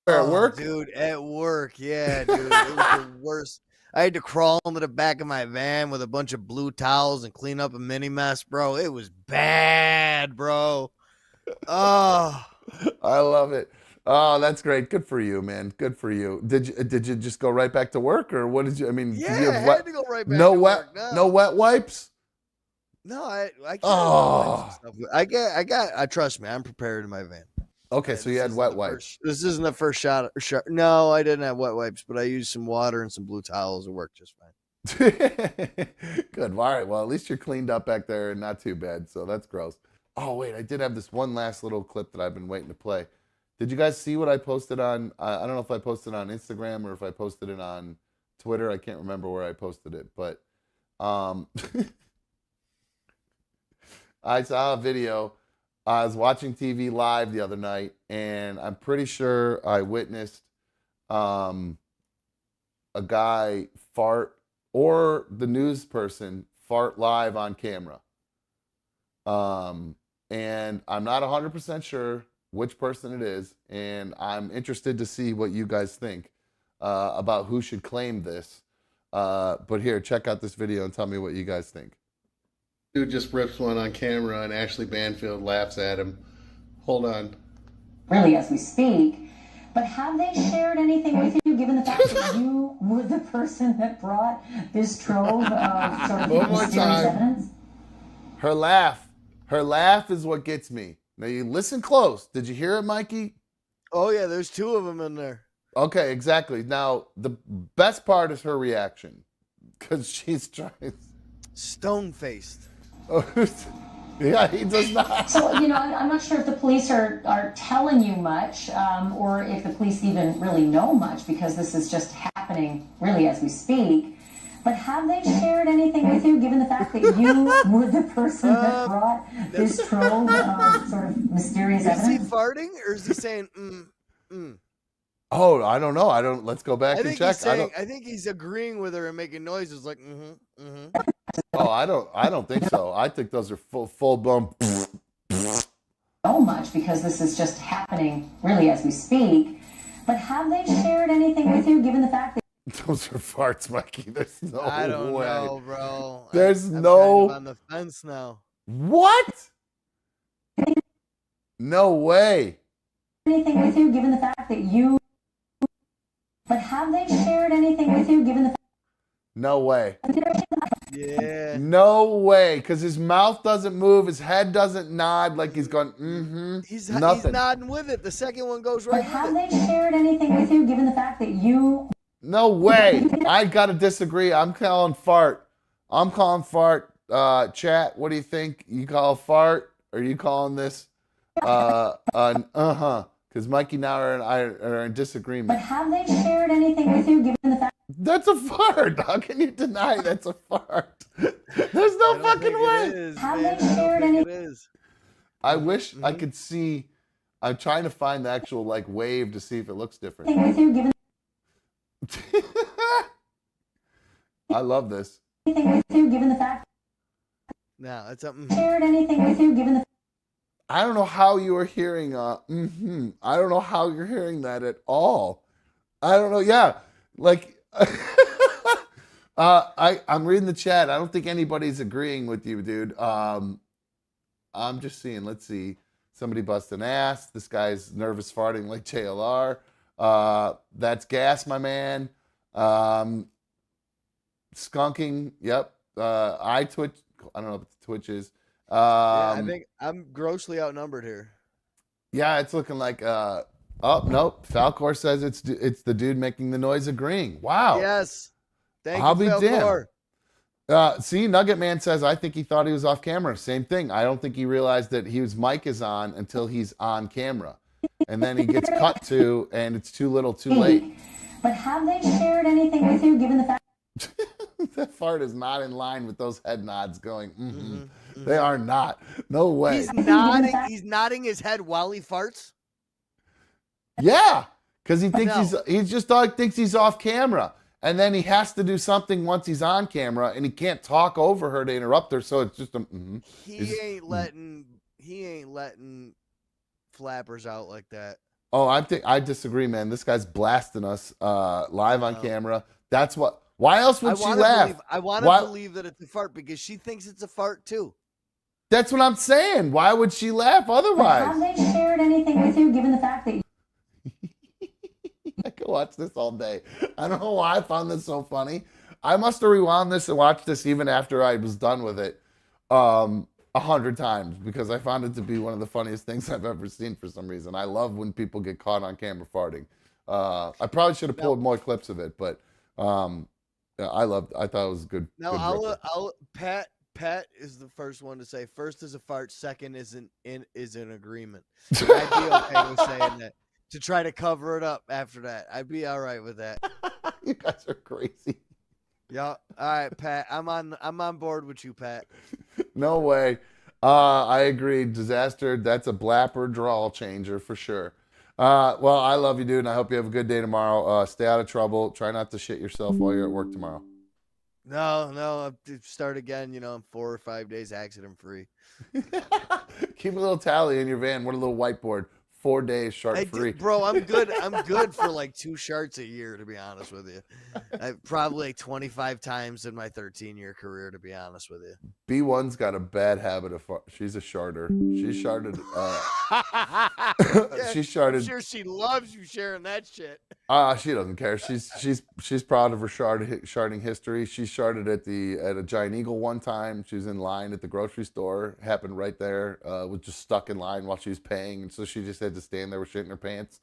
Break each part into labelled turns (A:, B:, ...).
A: At work?
B: Dude, at work. Yeah, dude. It was the worst. I had to crawl into the back of my van with a bunch of blue towels and clean up a mini mess, bro. It was bad, bro. Oh,
A: I love it. Oh, that's great. Good for you, man. Good for you. Did you just go right back to work, or what did you? I mean, did you
B: yeah, I
A: have
B: had to go right back
A: no
B: to
A: wet
B: work. No,
A: no wet wipes?
B: no, I carry wet wipes and
A: Oh,
B: stuff. Trust me, I'm prepared in my van.
A: okay. So you had wet wipes.
B: This isn't the first shot. No, I didn't have wet wipes, but I used some water and some blue towels. It worked just fine.
A: Good. All right. Well, at least you're cleaned up back there and not too bad. So that's gross. Oh, wait. I did have this one last little clip that I've been waiting to play. Did you guys see what I posted on? I don't know if I posted on Instagram or if I posted it on Twitter. I can't remember where I posted it, but I saw a video. I was watching TV live the other night, and I'm pretty sure I witnessed a guy fart or the news person fart live on camera. And I'm not 100% sure which person it is, and I'm interested to see what you guys think about who should claim this. But here, check out this video and tell me what you guys think. Dude just rips one on camera, and Ashley Banfield laughs at him. Hold on.
C: Really, as we speak. But have they shared anything with you, given the fact that you were the person that brought this trove of sort of mysterious evidence?
A: Her laugh. Her laugh is what gets me. Now you listen close. Did you hear it, Mikey?
B: Oh yeah, there's two of them in there.
A: Okay, exactly. Now the best part is her reaction, because she's trying.
B: Stone-faced.
A: Yeah, he does not.
C: So, I'm not sure if the police are telling you much, or if the police even really know much, because this is just happening really as we speak. But have they shared anything with you, given the fact that you were the person that brought this trove of sort of mysterious evidence?
B: Is he farting, or is he saying,
A: Oh, I don't know. Let's go back and check.
B: I think he's agreeing with her and making noises like,
A: Oh, I don't think so. I think those are full blown.
C: So much, because this is just happening really as we speak. But have they shared anything with you, given the fact that
A: Those are farts, Mikey. There's no way.
B: I don't know, bro.
A: There's
B: I'm
A: no.
B: kind of on the fence now.
A: What? No way.
C: anything with you, given the fact that you? But have they shared anything with you, given the fact?
A: No way.
B: Yeah.
A: No way, because his mouth doesn't move, his head doesn't nod like he's going,
B: He's
A: nothing.
B: nodding with it. The second one goes right
C: But
B: with
C: have
B: it.
C: they shared anything with you, given the fact that you?
A: No way. I gotta disagree. I'm calling fart. Chat, what do you think? You call fart? Or are you calling this an Because Mikey now and I are in disagreement.
C: But have they shared anything with you, given the fact?
A: That's a fart. How can you deny that's a fart? There's no fucking way.
C: Have they shared any?
A: I wish I could see. I'm trying to find the actual wave to see if it looks different.
C: Anything with you, given?
A: I love this.
C: Anything with you, given the fact?
B: No, it's something.
C: Shared anything with you, given the?
A: I don't know how you are hearing. I don't know how you're hearing that at all. I don't know. Yeah, I'm reading the chat. I don't think anybody's agreeing with you, dude. I'm just seeing. Let's see. Somebody bust an ass. This guy's nervous farting like JLR. That's gas, my man. Skunking. Yep. I twitch. I don't know if it's twitches.
B: I think I'm grossly outnumbered here.
A: Yeah, it's looking like. Oh nope. Falcor says it's the dude making the noise agreeing. Wow.
B: Yes. Thank
A: I'll
B: you,
A: be
B: Falcor.
A: damned. See, Nugget Man says I think he thought he was off camera. Same thing. I don't think he realized that his mic is on until he's on camera, and then he gets cut to, and it's too little, too late.
C: But have they shared anything with you, given the fact?
A: That fart is not in line with those head nods going. They are not. No way.
B: He's nodding. He's nodding his head while he farts.
A: Yeah, because he thinks he just thinks he's off camera, And then he has to do something once he's on camera, and he can't talk over her to interrupt her. So it's just a.
B: He ain't letting flappers out like that.
A: Oh, I disagree, man. This guy's blasting us live on camera. That's what. Why else would she laugh?
B: I want to believe that it's a fart because she thinks it's a fart too.
A: That's what I'm saying. Why would she laugh otherwise?
C: Have they shared anything with you, given the fact that
A: I could watch this all day. I don't know why I found this so funny. I must have rewound this and watched this even after I was done with it 100 times because I found it to be one of the funniest things I've ever seen for some reason. I love when people get caught on camera farting. I probably should have pulled more clips of it, but I thought it was good.
B: Now Pat is the first one to say first is a fart, second is an agreement. And I'd be okay with saying that. To try to cover it up after that. I'd be all right with that.
A: You guys are crazy.
B: Yeah. All right, Pat. I'm on board with you, Pat.
A: No way. I agree. Disaster. That's a blapper drawl changer for sure. Well, I love you, dude, and I hope you have a good day tomorrow. Stay out of trouble. Try not to shit yourself while you're at work tomorrow.
B: No. Start again. I'm 4 or 5 days accident free.
A: Keep a little tally in your van. What a little whiteboard. 4 days shark free.
B: Bro, I'm good. I'm good for like 2 sharks a year, to be honest with you. I've probably like 25 times in my 13-year career, to be honest with you.
A: B1's got a bad habit of she's a sharter. She sharted. She sharted.
B: I'm sure she loves you sharing that shit.
A: She doesn't care. She's proud of her sharding history. She sharted at a Giant Eagle one time. She was in line at the grocery store. Happened right there. Was just stuck in line while she was paying, and so she just had to stand there with shit in her pants.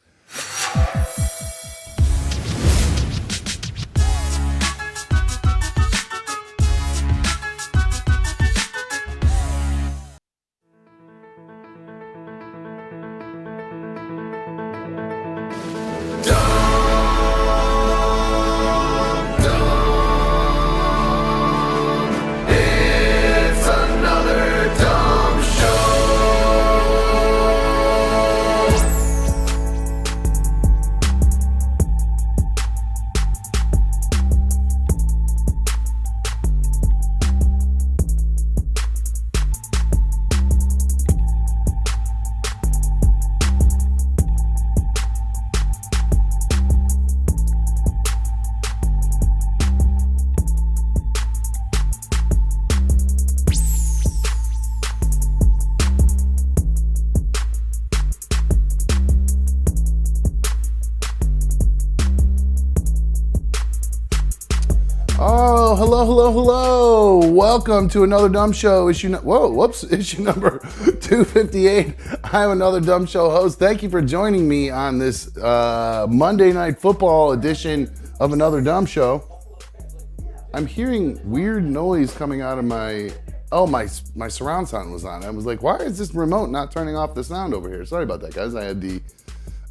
A: Hello. Welcome to another Dumb Show. Issue number 258. I'm another Dumb Show host. Thank you for joining me on this Monday Night Football edition of another Dumb Show. I'm hearing weird noise coming out of my surround sound was on. I was like, why is this remote not turning off the sound over here? Sorry about that, guys. I had the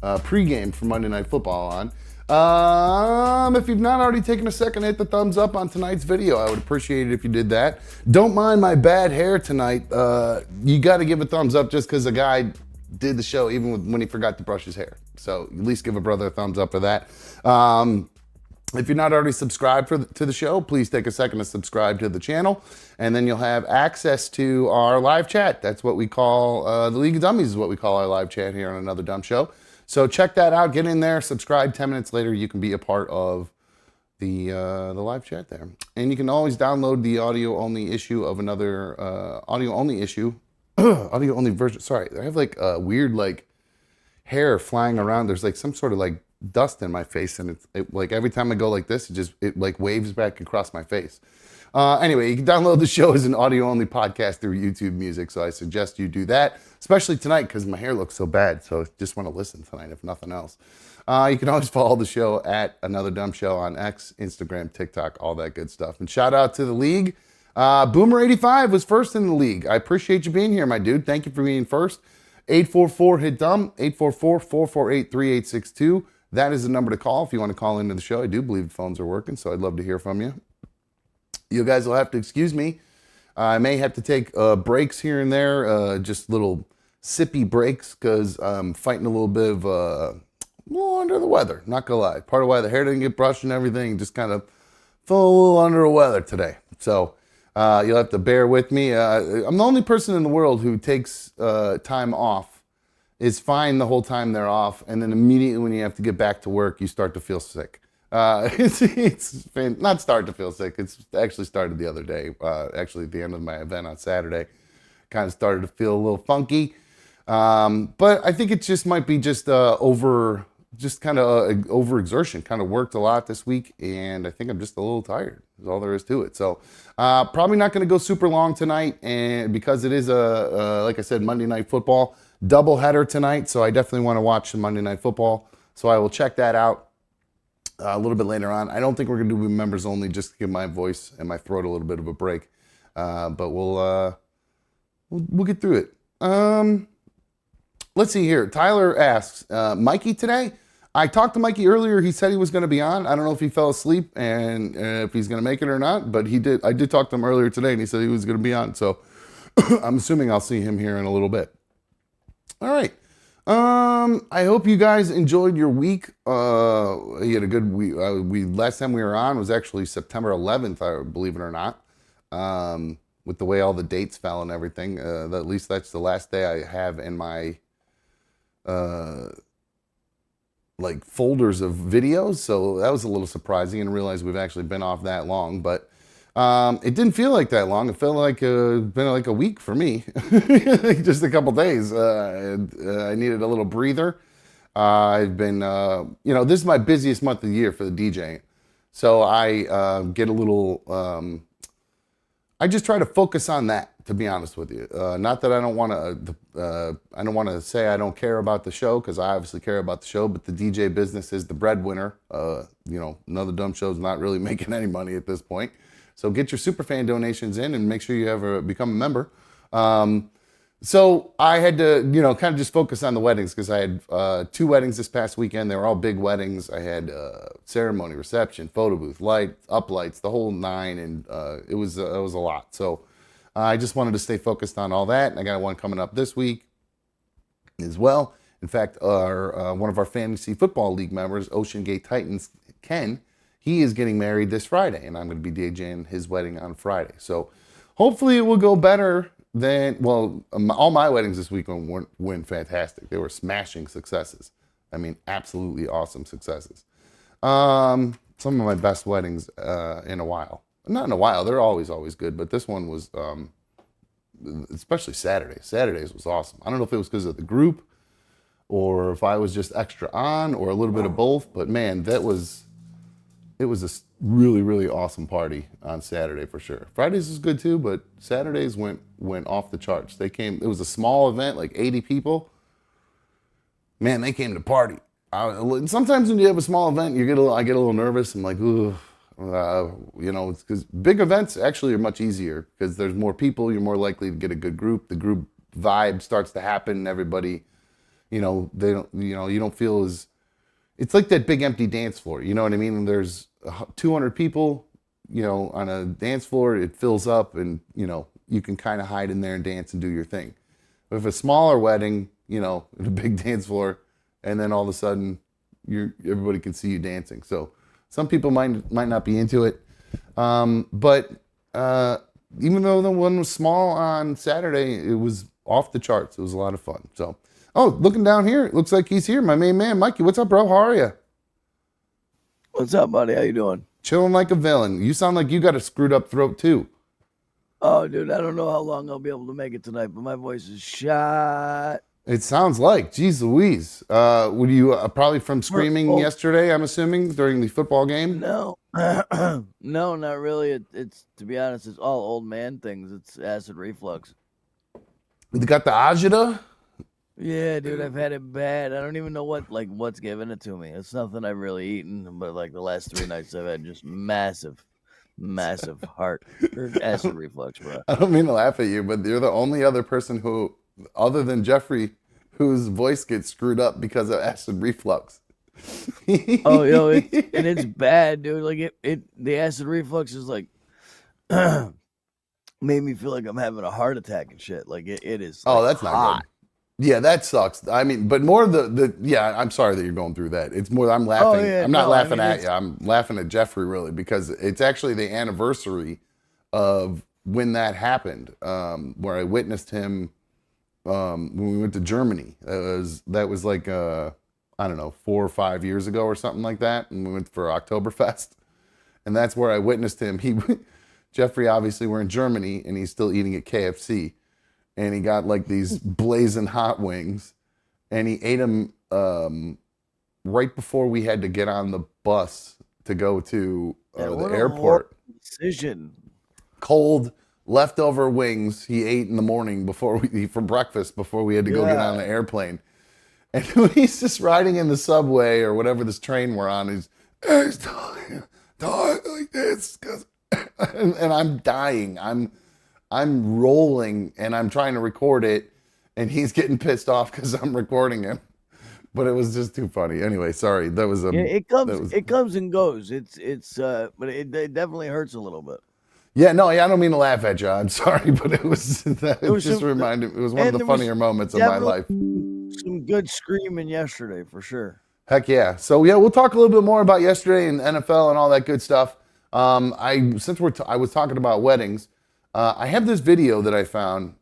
A: pregame for Monday Night Football on. If you've not already taken a second to hit the thumbs up on tonight's video, I would appreciate it if you did that. Don't mind my bad hair tonight. You got to give a thumbs up just because the guy did the show even when he forgot to brush his hair. So at least give a brother a thumbs up for that. If you're not already subscribed to the show, please take a second to subscribe to the channel, and then you'll have access to our live chat. That's what we call, the League of Dummies is what we call our live chat here on Another Dumb Show. So check that out. Get in there. Subscribe. 10 minutes later, you can be a part of the live chat there. And you can always download the audio-only issue of another audio-only issue. Audio-only version. Sorry, I have like a weird like hair flying around. There's like some sort of like dust in my face, and it like every time I go like this, it like waves back across my face. Anyway, you can download the show as an audio-only podcast through YouTube Music, so I suggest you do that, especially tonight because my hair looks so bad, so I just want to listen tonight, if nothing else. You can always follow the show at Another Dumb Show on X, Instagram, TikTok, all that good stuff. And shout out to the league. Boomer85 was first in the league. I appreciate you being here, my dude. Thank you for being first. 844-HIT-DUMB, 844-448-3862. That is the number to call if you want to call into the show. I do believe the phones are working, so I'd love to hear from you. You guys will have to excuse me. I may have to take breaks here and there, just little sippy breaks, because I'm fighting a little bit of little under the weather, not gonna lie. Part of why the hair didn't get brushed and everything, just kind of feel a little under the weather today. So you'll have to bear with me. I'm the only person in the world who takes time off, is fine the whole time they're off, and then immediately when you have to get back to work, you start to feel sick. It's not start to feel sick. It's actually started the other day. Actually, at the end of my event on Saturday, kind of started to feel a little funky. But I think it just might be just overexertion. Kind of worked a lot this week, and I think I'm just a little tired. Is all there is to it. So probably not going to go super long tonight, and because it is like I said, Monday Night Football doubleheader tonight. So I definitely want to watch the Monday Night Football. So I will check that out a little bit later on. I don't think we're going to do members only, just to give my voice and my throat a little bit of a break. But we'll get through it. Let's see here. Tyler asks, Mikey today? I talked to Mikey earlier. He said he was going to be on. I don't know if he fell asleep and if he's going to make it or not, but he did. I did talk to him earlier today, and he said he was going to be on. So I'm assuming I'll see him here in a little bit. All right. I hope you guys enjoyed your week. You had a good week. Last time we were on was actually September 11th, believe it or not. With the way all the dates fell and everything, at least that's the last day I have in my like folders of videos. So that was a little surprising, and realize we've actually been off that long, but it didn't feel like that long. It felt like been like a week for me, just a couple days. I needed a little breather. I've been, this is my busiest month of the year for the DJing. So I get a little, I just try to focus on that, to be honest with you. Not that I don't want to say I don't care about the show, because I obviously care about the show, but the DJ business is the breadwinner. Another dumb show's not really making any money at this point. So get your superfan donations in and make sure you become a member. So I had to, kind of just focus on the weddings, because I had 2 weddings this past weekend. They were all big weddings. I had ceremony, reception, photo booth, lights, the whole 9, and it was a lot. So I just wanted to stay focused on all that. And I got one coming up this week as well. In fact, one of our fantasy football league members, Ocean Gate Titans, Ken, he is getting married this Friday, and I'm going to be DJing his wedding on Friday. So hopefully it will go better than, all my weddings this week went fantastic. They were smashing successes. I mean, absolutely awesome successes. Some of my best weddings in a while. Not in a while. They're always good, but this one was, especially Saturday. Saturdays was awesome. I don't know if it was because of the group or if I was just extra on or a little bit of both, but man, it was a really, really awesome party on Saturday for sure. Fridays was good too, but Saturdays went off the charts. It was a small event, like 80 people. Man, they came to party. Sometimes when you have a small event, I get a little nervous. I'm like, ooh, it's because big events actually are much easier because there's more people. You're more likely to get a good group. The group vibe starts to happen, and everybody, you don't feel as. It's like that big empty dance floor. You know what I mean? There's 200 people, on a dance floor. It fills up, and you can kind of hide in there and dance and do your thing. But if a smaller wedding, a big dance floor, and then all of a sudden, everybody can see you dancing. So some people might not be into it. But even though the one was small on Saturday, it was off the charts. It was a lot of fun. So. Oh, looking down here, it looks like he's here. My main man, Mikey. What's up, bro? How are you?
D: What's up, buddy? How you doing?
A: Chilling like a villain. You sound like you got a screwed up throat, too.
D: Oh, dude, I don't know how long I'll be able to make it tonight, but my voice is shot.
A: It sounds like. Jeez Louise. Were you probably from screaming yesterday, I'm assuming, during the football game?
D: No. No, not really. It's, to be honest, it's all old man things. It's acid reflux.
A: You got the agita?
D: Yeah, dude, I've had it bad. I don't even know what's giving it to me. It's nothing I've really eaten, but the last 3 nights I've had just massive heart or acid reflux, bro.
A: I don't mean to laugh at you, but you're the only other person who, other than Jeffrey, whose voice gets screwed up because of acid reflux.
D: Oh, it's bad, dude. The acid reflux is made me feel like I'm having a heart attack and shit. It is.
A: Oh, that's not
D: hot.
A: good. Yeah, that sucks. I mean, but more yeah, I'm sorry that you're going through that. It's more I'm
D: Oh
A: laughing.
D: yeah,
A: I'm not
D: no, I
A: laughing
D: mean
A: at
D: it's
A: you. I'm laughing at Jeffrey really because it's actually the anniversary of when that happened, where I witnessed him when we went to Germany. That was like I don't know 4 or 5 years ago or something like that, and we went for Oktoberfest, and that's where I witnessed him. Jeffrey obviously we're in Germany and he's still eating at KFC, and he got like these blazing hot wings, and he ate them right before we had to get on the bus to go to
D: yeah,
A: the
D: what a horrible
A: airport.
D: decision.
A: Cold leftover wings he ate in the morning for breakfast before we had to go get on
D: Yeah.
A: the airplane. And when he's just riding in the subway or whatever this train we're on, he's talking like this, and I'm dying. I'm rolling and I'm trying to record it, and he's getting pissed off because I'm recording him. But it was just too funny. Anyway, sorry. That was
D: Yeah,
A: that was
D: it comes and goes. But it definitely hurts a little bit.
A: yeah. No, I don't mean to laugh at you. I'm sorry, but it was it
D: was
A: just
D: some-
A: reminded. It was one of
D: and
A: the
D: there was
A: funnier moments of my life.
D: Some good screaming yesterday for sure.
A: Heck yeah. So yeah, we'll talk a little bit more about yesterday and NFL and all that good stuff. I was talking about weddings, I have this video that I found,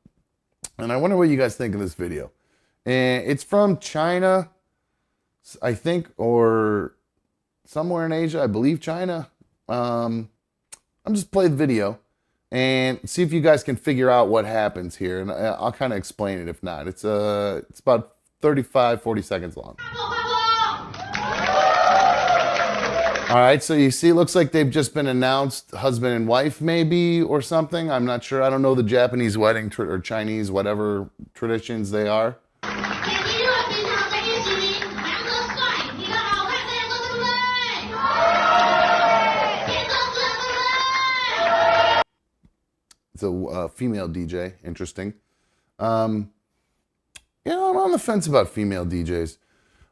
A: and I wonder what you guys think of this video. And it's from China, I think, or somewhere in Asia. I believe China. I'm just play the video and see if you guys can figure out what happens here, and I'll kind of explain it if not. It's about 35, 40 seconds long. All right, so you see, it looks like they've just been announced husband and wife, maybe, or something. I'm not sure. I don't know the Japanese wedding or Chinese, whatever traditions they are. It's a female DJ. Interesting. I'm on the fence about female DJs.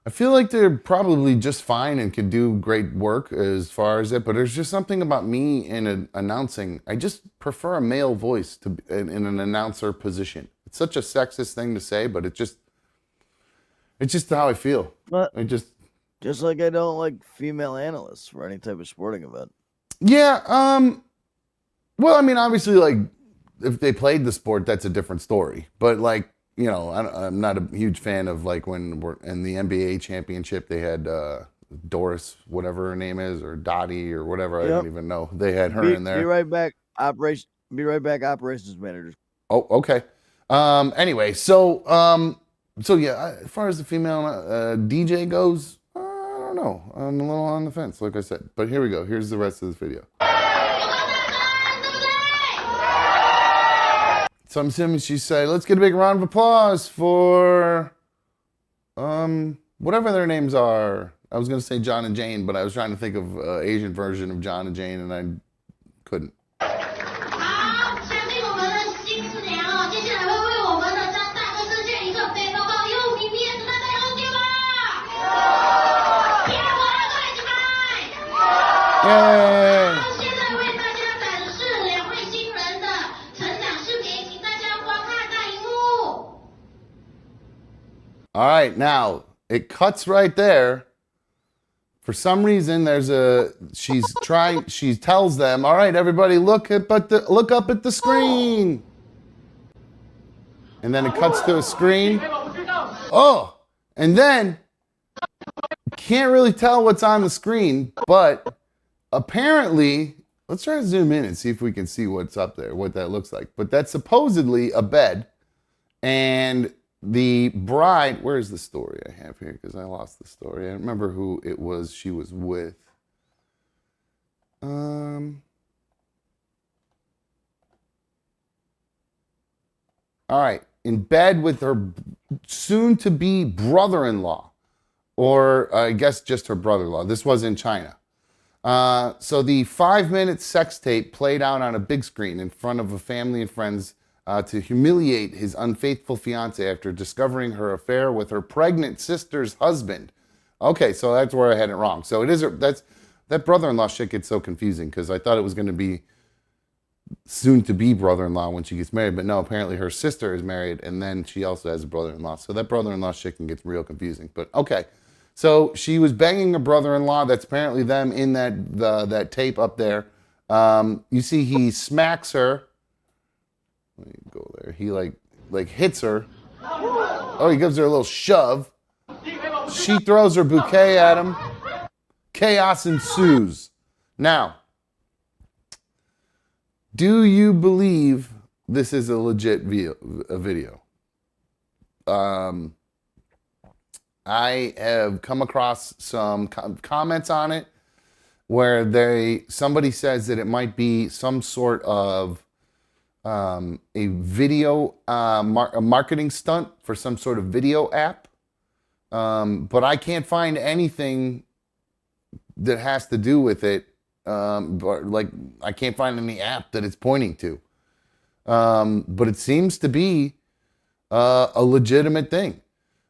A: I feel like they're probably just fine and could do great work as far as it, but there's just something about me in announcing. I just prefer a male voice in an announcer position. It's such a sexist thing to say, but it's just how I feel.
D: But
A: I
D: just like I don't like female analysts for any type of sporting event.
A: yeah. Well, I mean, obviously, like if they played the sport, that's a different story. But like, I'm not a huge fan of like when we're in the NBA championship, they had Doris, whatever her name is, or Dottie or whatever. I don't even know. They had her in there.
D: Be right back. Be right back. Operations manager.
A: Oh, okay. Anyway, so yeah, as far as the female DJ goes, I don't know. I'm a little on the fence, like I said. But here we go. Here's the rest of this video. So I'm assuming she said, let's get a big round of applause for whatever their names are. I was going to say John and Jane, but I was trying to think of an Asian version of John and Jane, and I couldn't. Yay! All right, now it cuts right there. For some reason, she tells them, all right, everybody look up at the screen. And then it cuts to a screen. Oh, and then can't really tell what's on the screen, but apparently, let's try to zoom in and see if we can see what's up there, what that looks like. But that's supposedly a bed, and the bride, where's the story I have here? Because I lost the story. I don't remember who it was she was with. All right, in bed with her soon-to-be brother-in-law, or I guess just her brother-in-law. This was in China. So the 5-minute sex tape played out on a big screen in front of a family and friends to humiliate his unfaithful fiance after discovering her affair with her pregnant sister's husband. Okay, so that's where I had it wrong. So that brother-in-law shit gets so confusing because I thought it was going to be soon-to-be brother-in-law when she gets married. But no, apparently her sister is married, and then she also has a brother-in-law. So that brother-in-law shit can get real confusing. But okay, so she was banging a brother-in-law. That's apparently them in that tape up there. You see, he smacks her. Let me go there. He like hits her. Oh, he gives her a little shove. She throws her bouquet at him. Chaos ensues. Now, do you believe this is a legit video? I have come across some comments on it where somebody says that it might be some sort of a video a marketing stunt for some sort of video app, but I can't find anything that has to do with it. But like, I can't find any app that it's pointing to. But it seems to be a legitimate thing.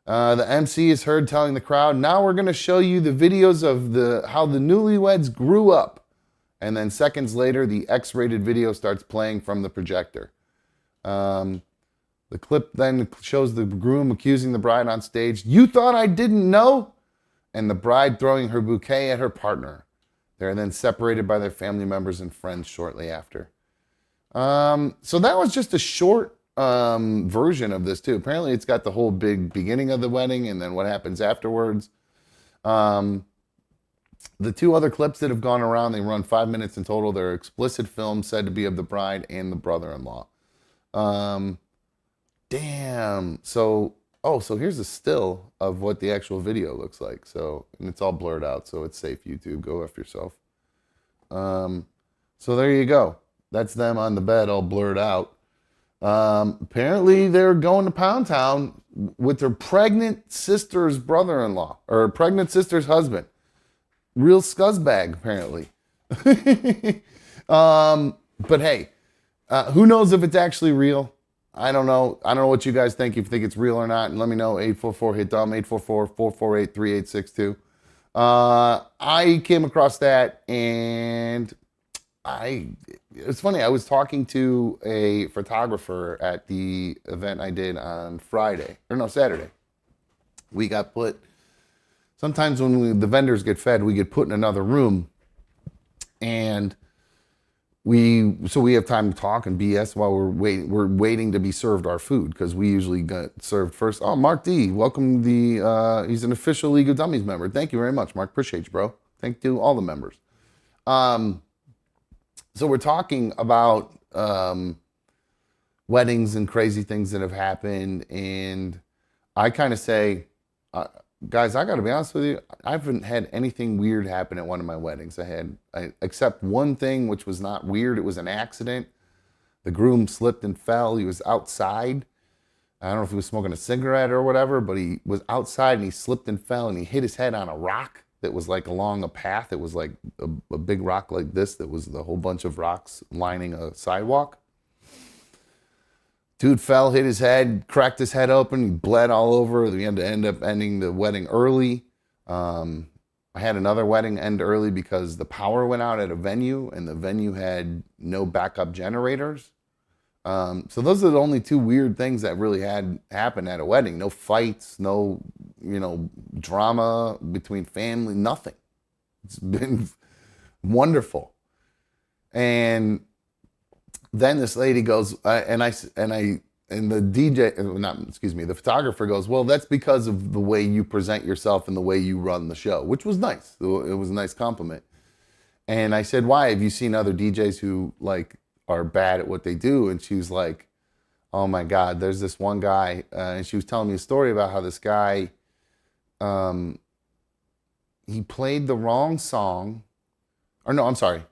A: The MC is heard telling the crowd, "Now we're going to show you the videos of how the newlyweds grew up." And then seconds later, the X-rated video starts playing from the projector. The clip then shows the groom accusing the bride on stage, "You thought I didn't know?" And the bride throwing her bouquet at her partner. They're then separated by their family members and friends shortly after. So that was just a short version of this too. Apparently it's got the whole big beginning of the wedding and then what happens afterwards. The two other clips that have gone around, they run 5 minutes in total. They're explicit films said to be of the bride and the brother-in-law. Damn. So here's a still of what the actual video looks like. So, and it's all blurred out, so it's safe, YouTube. Go F yourself. So there you go. That's them on the bed, all blurred out. Apparently they're going to Pound Town with their pregnant sister's brother-in-law, or pregnant sister's husband. Real scuzzbag, apparently. But hey, who knows if it's actually real? I don't know. I don't know what you guys think, if you think it's real or not. And let me know, 844-HIT-DUMB, 844-448-3862. I came across that, and it's funny. I was talking to a photographer at the event I did on Saturday. We got put, sometimes when the vendors get fed, we get put in another room, and we have time to talk and BS while we're waiting to be served our food, because we usually get served first. Oh, Mark D, welcome. He's an official League of Dummies member. Thank you very much, Mark. Appreciate you, bro. Thank you to all the members. So we're talking about weddings and crazy things that have happened, and I kind of say, guys, I got to be honest with you, I haven't had anything weird happen at one of my weddings. Except one thing, which was not weird. It was an accident. The groom slipped and fell. He was outside. I don't know if he was smoking a cigarette or whatever, but he was outside and he slipped and fell and he hit his head on a rock that was like along a path. It was like a big rock like this that was a whole bunch of rocks lining a sidewalk. Dude fell, hit his head, cracked his head open, he bled all over. We had to end up ending the wedding early. I had another wedding end early because the power went out at a venue and the venue had no backup generators. So those are the only two weird things that really had happened at a wedding. No fights, no, drama between family, nothing. It's been wonderful. And then this lady goes, the photographer goes, "Well, that's because of the way you present yourself and the way you run the show," which was nice. It was a nice compliment. And I said, "Why? Have you seen other DJs who are bad at what they do?" And she was like, "Oh my God, there's this one guy," and she was telling me a story about how this guy, he played the wrong song, or no, I'm sorry,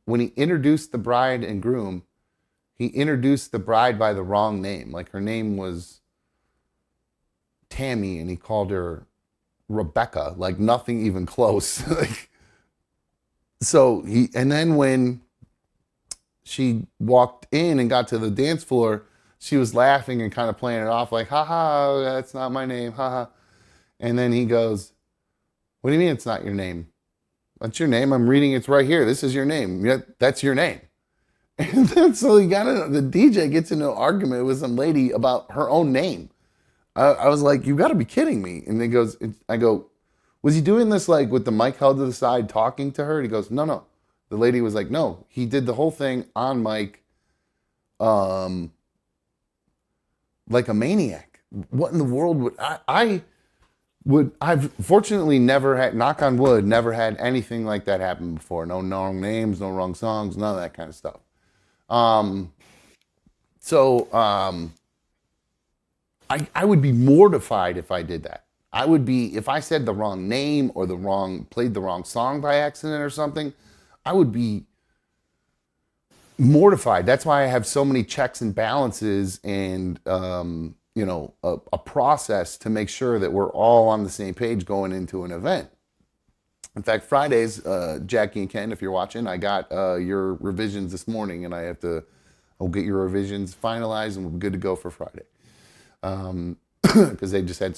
A: when he introduced the bride and groom, he introduced the bride by the wrong name. Like, her name was Tammy and he called her Rebecca, like nothing even close. And then when she walked in and got to the dance floor, she was laughing and kind of playing it off like, "Haha, that's not my name, haha." And then he goes, "What do you mean it's not your name? That's your name. I'm reading it's right here. This is your name. Yeah, that's your name." And then so the DJ gets into an argument with some lady about her own name. I was like, you got to be kidding me. And he goes, I go, was he doing this like with the mic held to the side talking to her? And he goes, no, no. The lady was like, no, he did the whole thing on mic, like a maniac. What in the world would I've fortunately never had, knock on wood, never had anything like that happen before. No wrong names, no wrong songs, none of that kind of stuff. I would be mortified if I did that. I would be, if I said the wrong name or played the wrong song by accident or something, I would be mortified. That's why I have so many checks and balances and, a process to make sure that we're all on the same page going into an event. In fact, Fridays, Jackie and Ken, if you're watching, I got your revisions this morning, and I'll get your revisions finalized, and we're good to go for Friday. Because they just had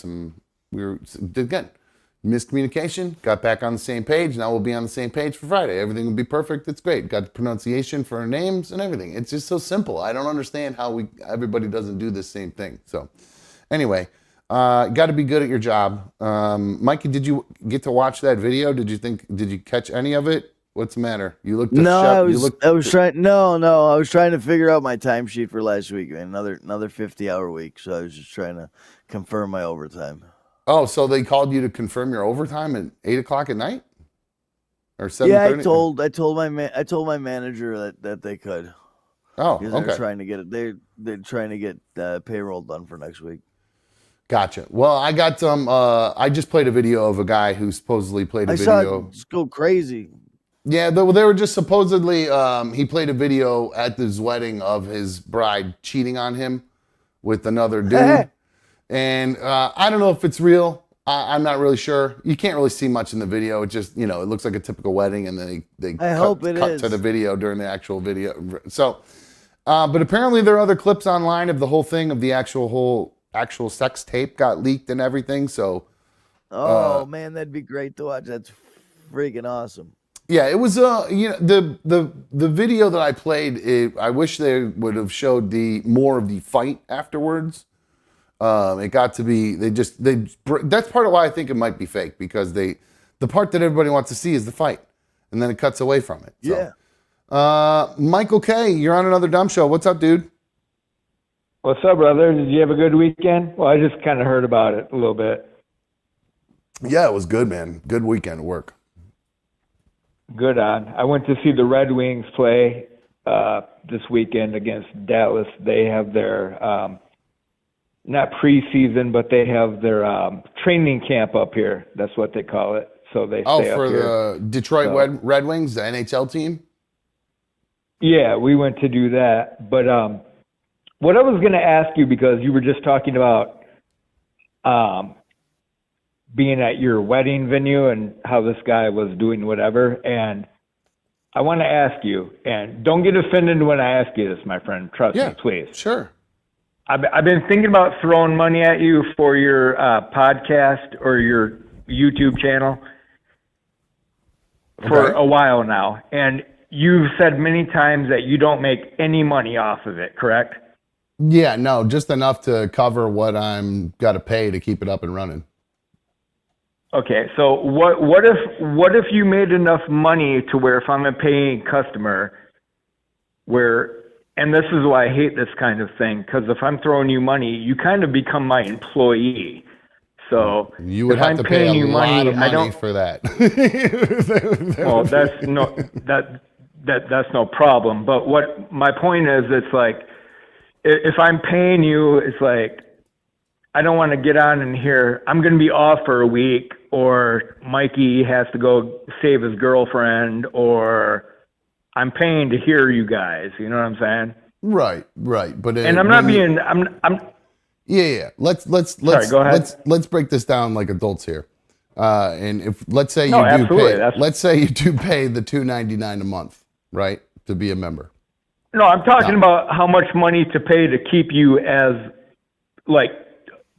A: miscommunication, got back on the same page. Now we'll be on the same page for Friday. Everything will be perfect. It's great. Got the pronunciation for our names and everything. It's just so simple. I don't understand how everybody doesn't do the same thing. So anyway, got to be good at your job. Mikey, did you get to watch that video? Did you catch any of it? What's the matter? You looked
D: I was trying to figure out my timesheet for last week, man. Another 50-hour week. So I was just trying to confirm my overtime.
A: Oh, so they called you to confirm your overtime at 8:00 at night, or 7:30?
D: Yeah, I told my manager that they could.
A: Oh,
D: okay. They're trying to get it. They're trying to get payroll done for next week.
A: Gotcha. Well, I got some. I just played a video of a guy who supposedly played a video.
D: Saw it go crazy.
A: Yeah, they were just supposedly. He played a video at his wedding of his bride cheating on him with another dude. And I don't know if it's real. I'm not really sure. You can't really see much in the video. It just, it looks like a typical wedding, and then they cut to the video during the actual video. So, but apparently there are other clips online of the whole thing, of the actual sex tape got leaked and everything. So,
D: man, that'd be great to watch. That's freaking awesome.
A: Yeah, it was the video that I played. I wish they would have showed more of the fight afterwards. It got to be that's part of why I think it might be fake, because the part that everybody wants to see is the fight, and then it cuts away from it. So.
B: Yeah.
A: Michael K, you're on another dumb show. What's up, dude?
E: What's up, brother? Did you have a good weekend? Well, I just kind of heard about it a little bit.
A: Yeah, it was good, man. Good weekend at work.
E: Good on. I went to see the Red Wings play this weekend against Dallas. They have their not preseason, but they have their training camp up here. That's what they call it. So they stay up
A: for
E: here.
A: The Detroit Red Wings, the NHL team?
E: Yeah, we went to do that. But what I was going to ask you, because you were just talking about being at your wedding venue and how this guy was doing whatever, and I want to ask you, and don't get offended when I ask you this, my friend. Trust me, please.
A: Sure.
E: I've been thinking about throwing money at you for your podcast or your YouTube channel for a while now. And you've said many times that you don't make any money off of it, correct?
A: Yeah, no, just enough to cover what I'm got to pay to keep it up and running.
E: Okay, so what if you made enough money to where if I'm a paying customer, and this is why I hate this kind of thing, because if I'm throwing you money, you kind of become my employee. So
A: you would have to pay a lot of money for that.
E: Well, that's no problem. But what my point is, it's like if I'm paying you, it's like I don't want to get on in here. I'm going to be off for a week, or Mikey has to go save his girlfriend, or I'm paying to hear you guys. You know what I'm saying?
A: Right. But
E: and I'm not being. I'm.
A: Yeah. Let's
E: Sorry, go ahead.
A: Let's break this down like adults here. And if let's say you do pay the $2.99 a month, right, to be a member.
E: No, I'm talking about how much money to pay to keep you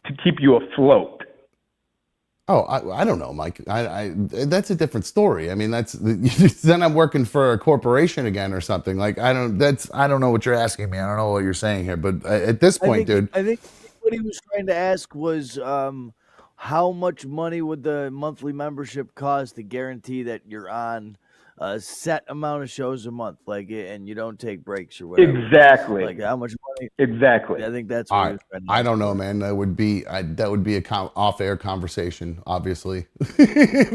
E: to keep you afloat.
A: Oh, I don't know, Mike. That's a different story. I mean, then I'm working for a corporation again or something. Like I don't know what you're asking me. I don't know what you're saying here. But at this point, dude,
D: I think what he was trying to ask was how much money would the monthly membership cost to guarantee that you're on a set amount of shows a month, like, and you don't take breaks or whatever.
E: Exactly.
D: Like how much money?
E: Exactly.
D: I think that's what he was trying to
A: I
D: ask
A: don't know,
D: for.
A: man. That would be a off-air conversation, obviously. I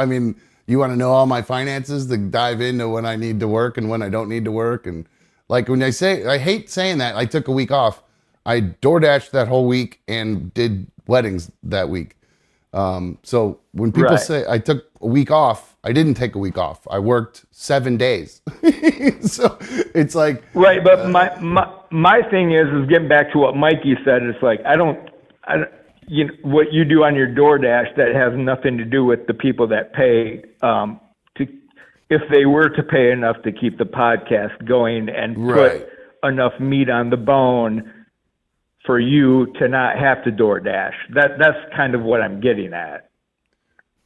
A: mean, you want to know all my finances to dive into when I need to work and when I don't need to work, and like when I hate saying that. I took a week off. I DoorDashed that whole week and did weddings that week. So when people
E: Right.
A: say I took a week off, I didn't take a week off. I worked 7 days. So it's like
E: Right, but my thing is getting back to what Mikey said. It's like I don't what you do on your DoorDash that has nothing to do with the people that pay if they were to pay enough to keep the podcast going and
A: Right.
E: put enough meat on the bone for you to not have to DoorDash. That's kind of what I'm getting at.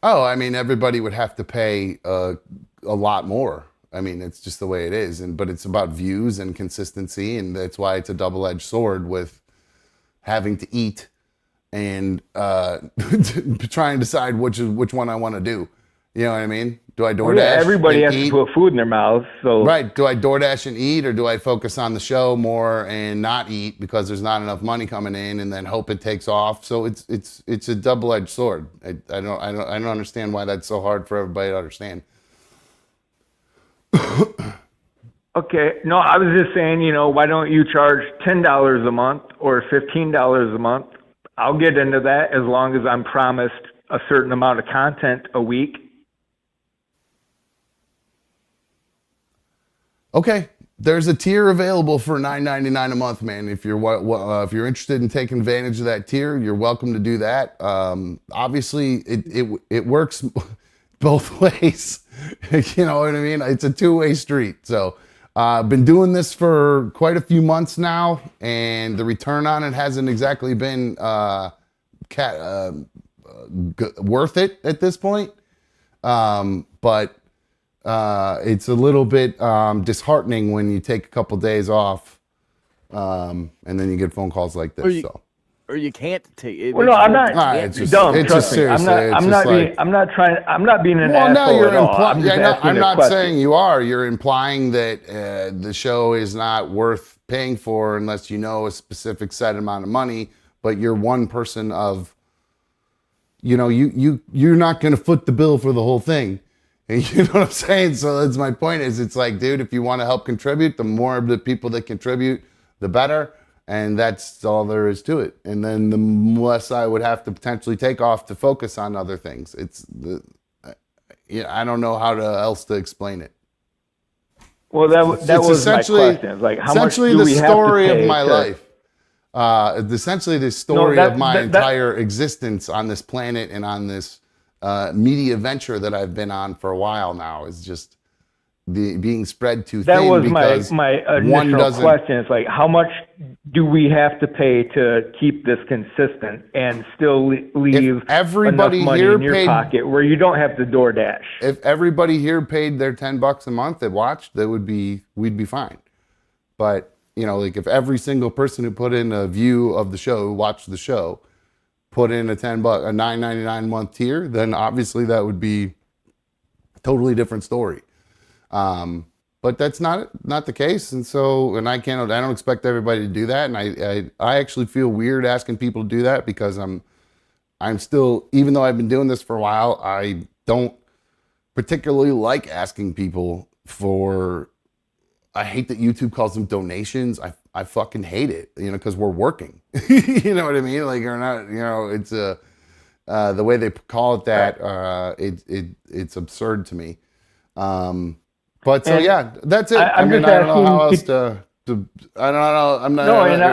A: Oh, I mean, everybody would have to pay a lot more. I mean, it's just the way it is, but it's about views and consistency, and that's why it's a double-edged sword with having to eat and trying to decide which one I want to do. You know what I mean? Do I DoorDash?
E: Well, yeah, everybody
A: and
E: has
A: eat?
E: to put food in their mouths, so
A: Right. Do I DoorDash and eat, or do I focus on the show more and not eat because there's not enough money coming in, and then hope it takes off? So it's a double-edged sword. I don't understand why that's so hard for everybody to understand.
E: Okay, no, I was just saying, why don't you charge $10 a month or $15 a month? I'll get into that as long as I'm promised a certain amount of content a week.
A: Okay, there's a tier available for $9.99 a month, man. If you're interested in taking advantage of that tier, you're welcome to do that. Obviously, it works both ways. You know what I mean? It's a two-way street. So I've been doing this for quite a few months now, and the return on it hasn't exactly been worth it at this point. But it's a little bit disheartening when you take a couple days off, and then you get phone calls like this.
D: Or you can't take it.
E: Well, no, I'm not.
A: It's just
E: dumb.
A: it's
E: Trust
A: just
E: me. I'm
A: seriously.
E: not. I'm not being an
A: Well, no,
E: asshole
A: you're
E: at all.
A: implying. I'm not
E: question.
A: saying you are. You're implying that the show is not worth paying for unless you know a specific set amount of money. But you're one person of. You're not going to foot the bill for the whole thing. And you know what I'm saying? So that's my point. It's like, dude, if you want to help contribute, the more of the people that contribute, the better. And that's all there is to it. And then the less I would have to potentially take off to focus on other things. I don't know how else to explain it.
E: Well, that was my question. It's like, how much do we have to pay? Essentially, the story of my life.
A: Essentially, the story of my entire existence on this planet and on this media venture that I've been on for a while now is just being spread too thin.
E: That was
A: because
E: my initial question. It's like, how much do we have to pay to keep this consistent and still leave enough money in your pocket where you don't have to DoorDash?
A: If everybody here paid their $10 a month that watched, we'd be fine. But like if every single person who put in a view of the show, who watched the show, put in a $9.99 a month tier, then obviously that would be a totally different story. But that's not the case, and I don't expect everybody to do that, and I actually feel weird asking people to do that because I'm still, even though I've been doing this for a while, I don't particularly like asking people for. I hate that YouTube calls them donations. I fucking hate it, because we're working. You know what I mean? Like, or not, it's the way they call it that. It's absurd to me. But so yeah, that's it. I don't know how else to. I don't know. I'm not.
E: No, and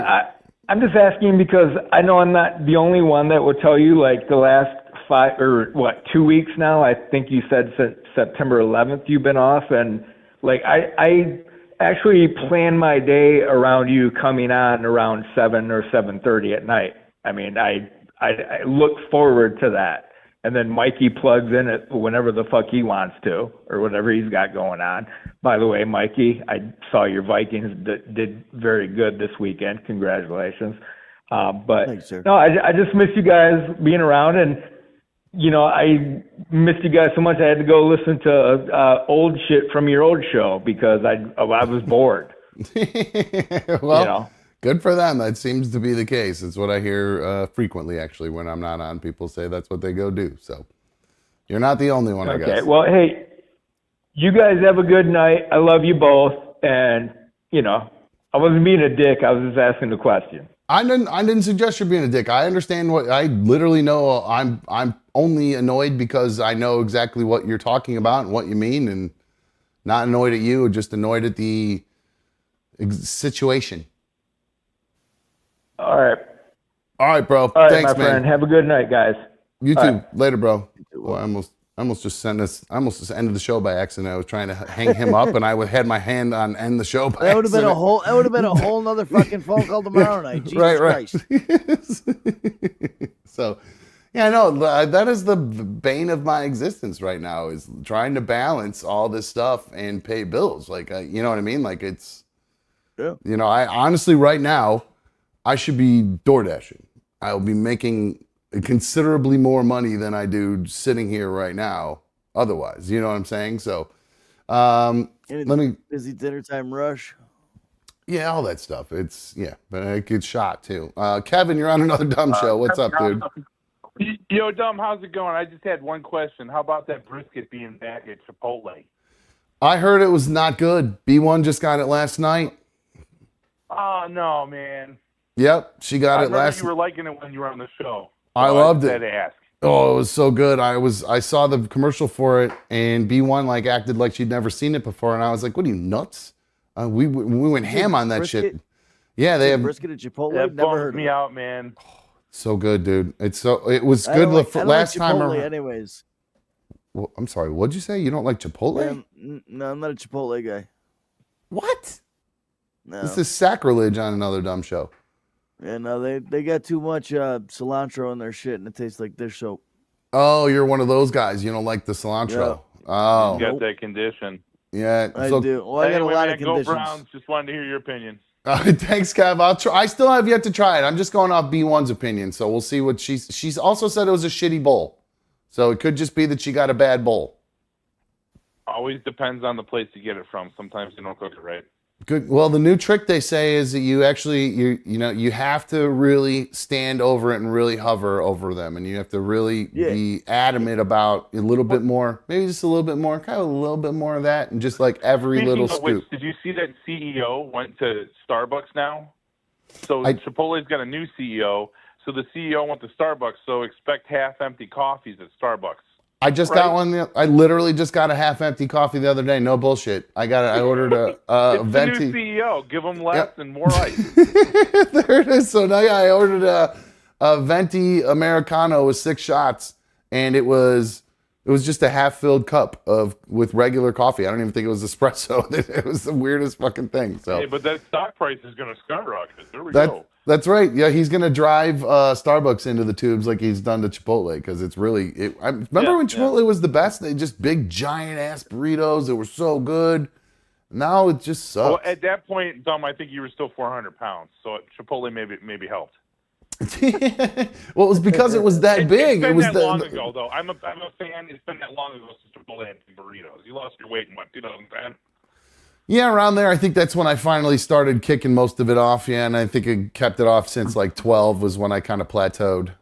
E: I'm just asking because I know I'm not the only one that would tell you. Like the last 2 weeks now. I think you said September 11th you've been off, and like I actually plan my day around you coming on around 7 or 7:30 at night. I mean, I I look forward to that. And then Mikey plugs in it whenever the fuck he wants to, or whatever he's got going on. By the way, Mikey, I saw your Vikings did very good this weekend. Congratulations. But
D: Thanks, sir.
E: no, I just miss you guys being around, and I missed you guys so much. I had to go listen to old shit from your old show because I was bored.
A: Well, good for them. That seems to be the case. It's what I hear frequently, actually, when I'm not on. People say that's what they go do. So you're not the only one, I guess.
E: Okay. Well, hey, you guys have a good night. I love you both. And, I wasn't being a dick. I was just asking the question.
A: I didn't suggest you're being a dick. I understand what I literally know. I'm only annoyed because I know exactly what you're talking about and what you mean, and not annoyed at you, just annoyed at the situation.
E: All right.
A: All right, bro.
E: All right,
A: Thanks,
E: my friend.
A: man.
E: Have a good night, guys.
A: You too.
E: All right.
A: Later, bro. Well, I almost just ended the show by accident. I was trying to hang him up, and I had my hand on end the show by
D: That would have been
A: accident.
D: that would have been a whole nother fucking phone call tomorrow night. Jesus
A: Right.
D: Christ.
A: So, yeah, no, that is the bane of my existence right now, is trying to balance all this stuff and pay bills. Like, you know what I mean? Like, it's,
D: Yeah.
A: I honestly, right now, I should be door dashing. I'll be making considerably more money than I do sitting here right now otherwise. You know what I'm saying? So, let me,
D: Busy dinner time rush.
A: yeah, all that stuff. But I get shot too. Kevin, you're on another dumb show. What's up, dude?
F: Yo, Dumb, how's it going? I just had one question. How about that brisket being back at Chipotle?
A: I heard it was not good. B1 just got it last night.
F: Oh, no, man.
A: Yep, she got
F: I
A: it
F: remember
A: last
F: you were liking it when you were on the show.
A: I loved
F: just
A: it.
F: had to ask.
A: Oh, it was so good. I saw the commercial for it, and B1 acted like she'd never seen it before, and I was like, "What are you, nuts?" We went ham on that
D: brisket?
A: shit. Yeah, they have
D: Brisket at Chipotle.
F: That
D: Never
F: bums
D: heard of
F: me
D: it.
F: out, man.
A: so good, dude. It was
D: I
A: good
D: don't like- I don't
A: last
D: like
A: time
D: Chipotle
A: around.
D: anyways.
A: Well, I'm sorry. What'd you say? You don't like Chipotle?
D: No, I'm not a Chipotle guy.
A: What?
D: No.
A: This is sacrilege on another dumb show.
D: Yeah, no, they got too much cilantro in their shit, and it tastes like dish soap.
A: Oh, you're one of those guys. You don't like the cilantro. Oh,
F: You got that condition.
A: yeah.
D: I
A: So,
D: do. Well, I got
F: Anyway,
D: a lot
F: man,
D: of
F: go
D: conditions.
F: Browns. Just wanted to hear your opinion.
A: thanks, Kev. I'll try. I still have yet to try it. I'm just going off B1's opinion, so we'll see what she's also said it was a shitty bowl. So it could just be that she got a bad bowl.
F: Always depends on the place you get it from. Sometimes you don't cook it right.
A: Good. Well, the new trick they say is that you actually you have to really stand over it and really hover over them, and you have to really be adamant about a little bit more, maybe just a little bit more, kind of a little bit more of that, and just like every
F: Speaking
A: little
F: of
A: scoop.
F: which, did you see that CEO went to Starbucks now? So Chipotle's got a new CEO. So the CEO went to Starbucks. So expect half-empty coffees at Starbucks.
A: I just got one. I literally just got a half-empty coffee the other day. No bullshit. I ordered a
F: It's
A: venti.
F: the new CEO. Give them less and more ice.
A: There it is. So now I ordered a venti Americano with 6 shots, and it was just a half-filled cup with regular coffee. I don't even think it was espresso. It was the weirdest fucking thing. So
F: Hey, but that stock price is going to skyrocket. There we go.
A: that's right. Yeah, he's gonna drive Starbucks into the tubes like he's done to Chipotle, because it's really. I remember when Chipotle was the best. They just big giant ass burritos. They were so good. Now it just sucks.
F: Well, at that point, Dom, I think you were still 400 pounds. So Chipotle maybe helped.
A: Well, it was because it was that big.
F: It's been
A: It was
F: that long ago, though. I'm a fan. It's been that long ago since Chipotle had burritos. You lost your weight in, what, 2010?
A: Yeah, around there. I think that's when I finally started kicking most of it off. Yeah, and I think I kept it off since like 12 was when I kind of plateaued.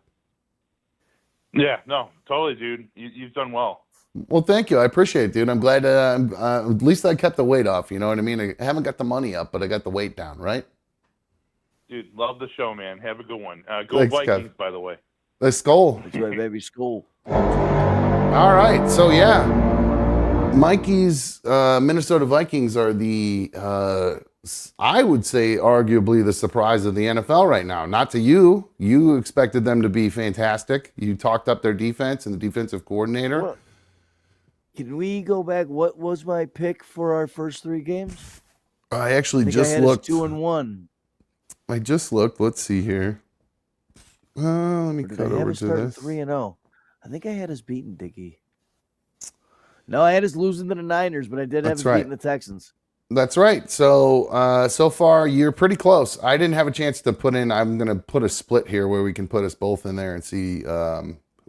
F: Yeah, no, totally, dude. You've done well.
A: Well, thank you. I appreciate it, dude. I'm glad at least I kept the weight off. You know what I mean? I haven't got the money up, but I got the weight down, right?
F: Dude, love the show, man. Have a good one. Go
A: Thanks,
F: Vikings,
A: Kev.
F: by the way.
A: Let's go.
D: That's right, baby. School.
A: All right. So, yeah. Mikey's Minnesota Vikings are I would say, arguably the surprise of the NFL right now. Not to you. You expected them to be fantastic. You talked up their defense and the defensive coordinator.
D: Well, can we go back? What was my pick for our first 3 games?
A: I actually
D: I think
A: just
D: I had us
A: looked.
D: 2-1.
A: I just looked. Let's see here. Let me
D: Or did
A: cut
D: I have
A: over
D: us
A: to
D: starting
A: this.
D: 3-0? I think I had us beating Diggy. No, I had us losing to the Niners, but I did have
A: That's
D: us
A: right.
D: beating the Texans.
A: That's right. So so far you're pretty close. I didn't have a chance to put in. I'm gonna put a split here where we can put us both in there and see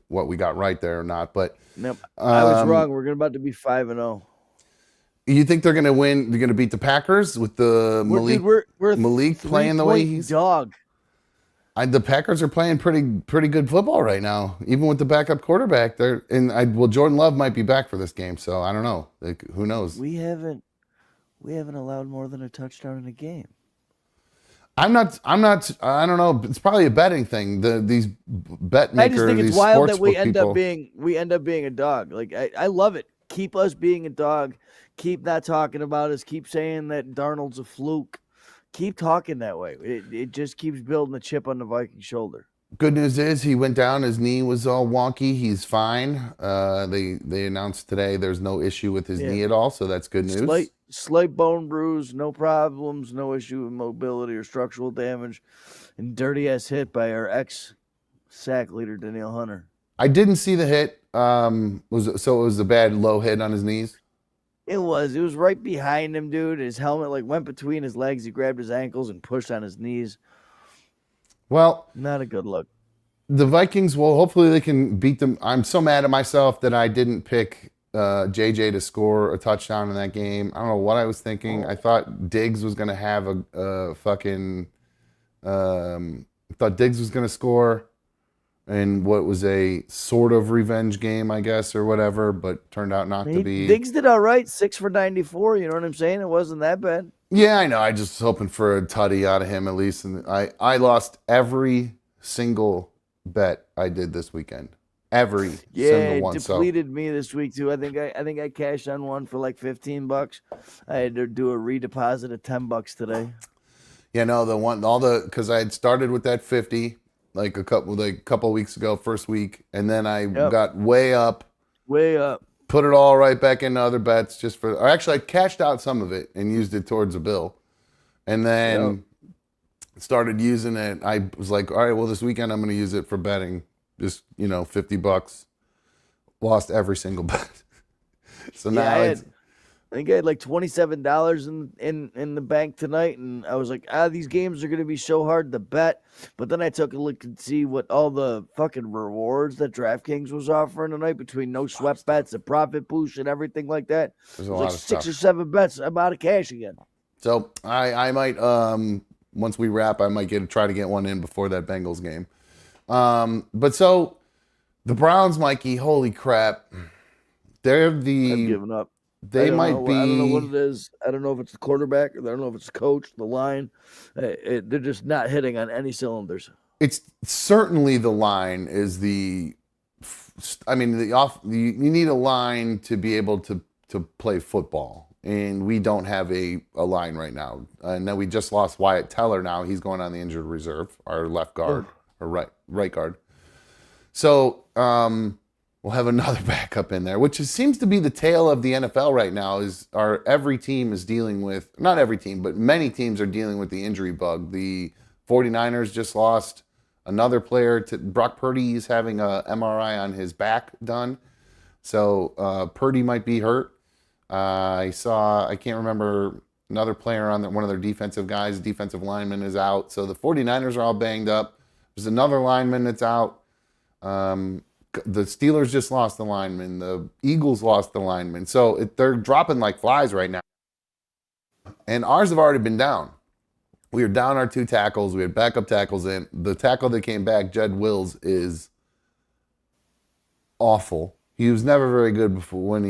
A: what we got right there or not. But
D: Nope, I was wrong. We're about to be 5-0.
A: You think they're gonna win? They're gonna beat the Packers with the Malik
D: We're
A: Malik playing the way
D: 3-point
A: he's.
D: dog.
A: The Packers are playing pretty good football right now, even with the backup quarterback. Well, Jordan Love might be back for this game, so I don't know. Like, who knows?
D: We haven't allowed more than a touchdown in a game.
A: I'm not. I don't know. It's probably a betting thing. These bet makers.
D: I just think
A: these
D: it's wild that we
A: sportsbook
D: end
A: people.
D: up being a dog. Like I love it. Keep us being a dog. Keep not talking about us. Keep saying that Darnold's a fluke. Keep talking that way. It just keeps building a chip on the Viking shoulder.
A: Good news is he went down. His knee was all wonky. He's fine. They announced today there's no issue with his knee at all, so that's good news.
D: Slight bone bruise, no problems, no issue with mobility or structural damage, and dirty ass hit by our ex sack leader Danielle Hunter.
A: I didn't see the hit. It was a bad low hit on his knees.
D: It was right behind him, dude. His helmet like went between his legs. He grabbed his ankles and pushed on his knees.
A: Well,
D: not a good look.
A: The Vikings, well, hopefully they can beat them. I'm so mad at myself that I didn't pick JJ to score a touchdown in that game. I don't know what I was thinking. I thought Diggs was going to have a fucking... I thought Diggs was going to score in what was a sort of revenge game, I guess, or whatever, but turned out not to be.
D: Diggs did all right, 6 for 94. You know what I'm saying? It wasn't that bad.
A: Yeah, I know. I just was hoping for a tutty out of him at least. And I lost every single bet I did this weekend. Every single one.
D: It depleted me this week too. I think I cashed on one for like $15. I had to do a redeposit of $10 today.
A: Yeah, no, because I had started with that 50 like a couple weeks ago, first week, and then I got way up, put it all right back into other bets I cashed out some of it and used it towards a bill, and then started using it. I was like, all right, well, this weekend I'm going to use it for betting, just $50. Lost every single bet. So now
D: I think I had like $27 in the bank tonight, and I was like, these games are going to be so hard to bet. But then I took a look and see what all the fucking rewards that DraftKings was offering tonight between no sweat bets and profit push and everything like that.
A: There's a lot of
D: 6 or 7 bets. I'm out of cash again.
A: So I might, once we wrap, I might try to get one in before that Bengals game. But so the Browns, Mikey, holy crap.
D: I've given up.
A: They might be.
D: I don't know what it is. I don't know if it's the quarterback. I don't know if it's the coach, the line. They're just not hitting on any cylinders.
A: It's certainly the line is the. I mean, you need a line to be able to play football, and we don't have a line right now. And then we just lost Wyatt Teller. Now he's going on the injured reserve, our left guard or right guard. So. We'll have another backup in there, which seems to be the tale of the NFL right now. Every team is dealing with, not every team, but many teams are dealing with the injury bug. The 49ers just lost another player to Brock Purdy. Is having a MRI on his back done, so Purdy might be hurt. I can't remember, another player on one of their defensive guys, defensive lineman is out. So the 49ers are all banged up. There's another lineman that's out. The Steelers just lost the lineman. The Eagles lost the lineman. So they're dropping like flies right now. And ours have already been down. We were down our 2 tackles. We had backup tackles in. The tackle that came back, Jed Wills, is awful. He was never very good before when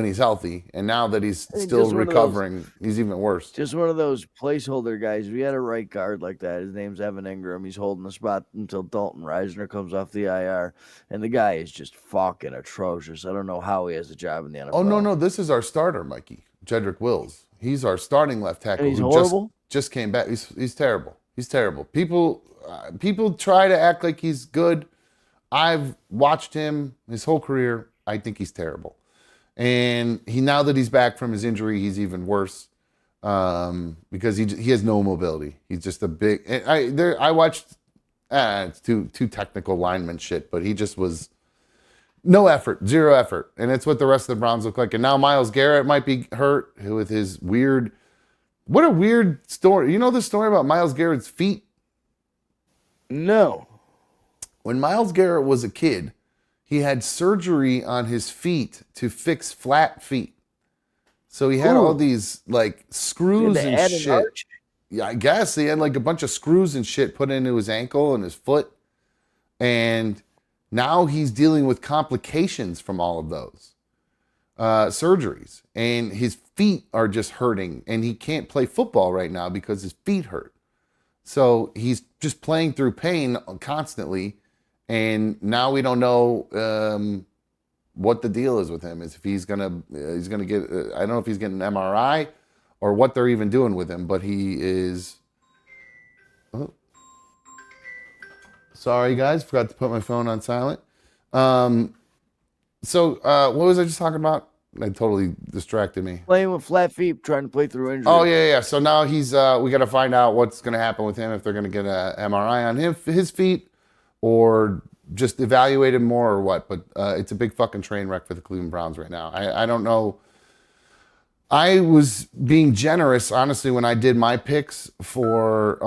A: he's healthy. And now that he's still recovering, he's even worse.
D: Just one of those placeholder guys. We had a right guard like that. His name's Evan Ingram. He's holding the spot until Dalton Reisner comes off the IR. And the guy is just fucking atrocious. I don't know how he has a job in the NFL.
A: Oh, no. This is our starter, Mikey. Jedrick Wills. He's our starting left tackle.
D: And he's horrible?
A: Just came back. He's terrible. He's terrible. People try to act like he's good. I've watched him his whole career. I think he's terrible. And now that he's back from his injury, he's even worse because he has no mobility. He's just a big. I watched it's too technical lineman shit, but he just was no effort, zero effort. And it's what the rest of the Browns look like. And now Myles Garrett might be hurt with his weird, what a weird story. You know the story about Myles Garrett's feet?
D: No.
A: When Myles Garrett was a kid, he had surgery on his feet to fix flat feet. So he had all these like screws and shit. Yeah, I guess he had like a bunch of screws and shit put into his ankle and his foot. And now he's dealing with complications from all of those surgeries. And his feet are just hurting. And he can't play football right now because his feet hurt. So he's just playing through pain constantly. And now we don't know what the deal is with him. Is if he's gonna get, I don't know if he's getting an MRI or what they're even doing with him, but he is. Oh. Sorry, guys, forgot to put my phone on silent. So what was I just talking about? That totally distracted me.
D: Playing with flat feet, trying to play through injury.
A: Oh yeah. So now he's we got to find out what's going to happen with him, if they're going to get an MRI on his feet, or just evaluate him more, or what. But it's a big fucking train wreck for the Cleveland Browns right now. I don't know. I was being generous, honestly, when I did my picks for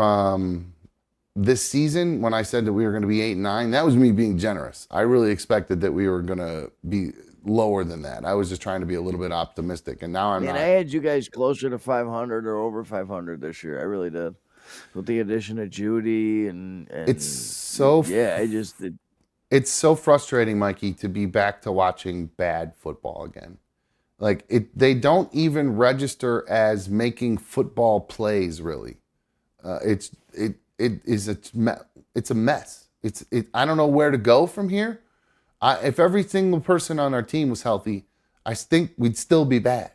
A: this season. When I said that we were going to be 8-9, that was me being generous. I really expected that we were going to be lower than that. I was just trying to be a little bit optimistic, and now I'm not.
D: I had you guys closer to 500 or over 500 this year. I really did. With the addition of Judy and
A: it's so it's so frustrating, Mikey, to be back to watching bad football again. Like they don't even register as making football plays. Really, it's a mess. I don't know where to go from here. If every single person on our team was healthy, I think we'd still be bad.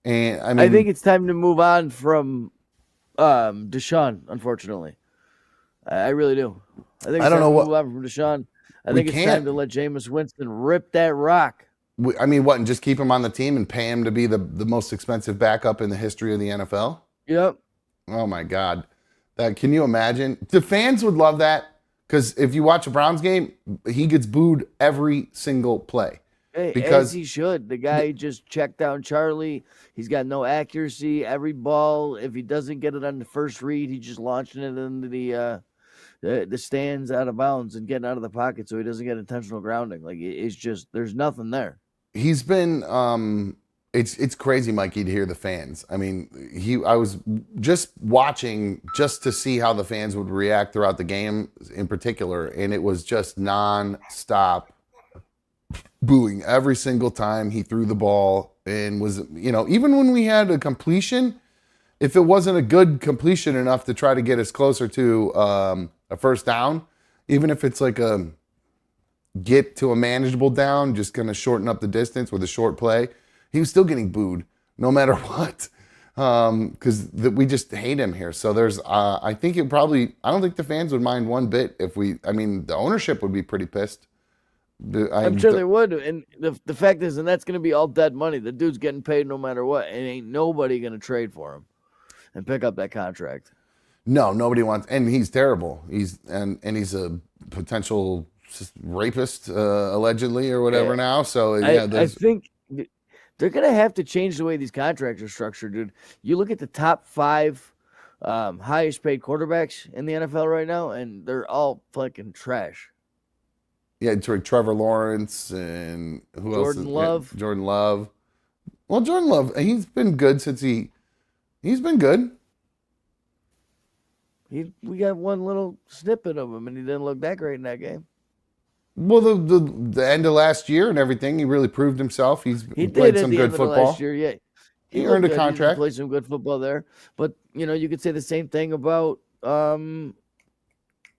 A: And I
D: think it's time to move on from Deshaun. Unfortunately, I really do. I think it's time to move on from Deshaun. I think it's time to let Jameis Winston rip that rock.
A: I mean, what, and just keep him on the team and pay him to be the most expensive backup in the history of the NFL?
D: Yep.
A: Oh, my God. Can you imagine? The fans would love that, because if you watch a Browns game, he gets booed every single play.
D: As he should. The guy just checked down Charlie. He's got no accuracy. Every ball, if he doesn't get it on the first read, he's just launching it into the stands out of bounds and getting out of the pocket so he doesn't get intentional grounding. Like, it's just, there's nothing there.
A: He's been it's crazy, Mikey, to hear the fans. I mean, I was just watching just to see how the fans would react throughout the game in particular, and it was just non-stop booing every single time he threw the ball. And was, even when we had a completion, if it wasn't a good completion enough to try to get us closer to a first down, even if it's like get to a manageable down, just going to shorten up the distance with a short play, he was still getting booed no matter what, because we just hate him here. So there's, I think I don't think the fans would mind one bit if the ownership would be pretty pissed.
D: I'm sure they would. And the fact is, and that's going to be all dead money. The dude's getting paid no matter what, and ain't nobody going to trade for him and pick up that contract.
A: No, nobody wants, and he's terrible. He's a potential rapist, allegedly, or whatever now. So yeah,
D: I think they're gonna have to change the way these contracts are structured, dude. You look at the top 5 highest paid quarterbacks in the NFL right now, and they're all fucking trash.
A: Yeah, Trevor Lawrence and who else?
D: Jordan Love.
A: Jordan Love. Well, Jordan Love, he's been good since he's been good.
D: We got one little snippet of him, and he didn't look that great in that game.
A: Well, the end of last year and everything, he really proved himself. He played some good football.
D: Last year, yeah.
A: He earned a contract.
D: He played some good football there. But, you could say the same thing about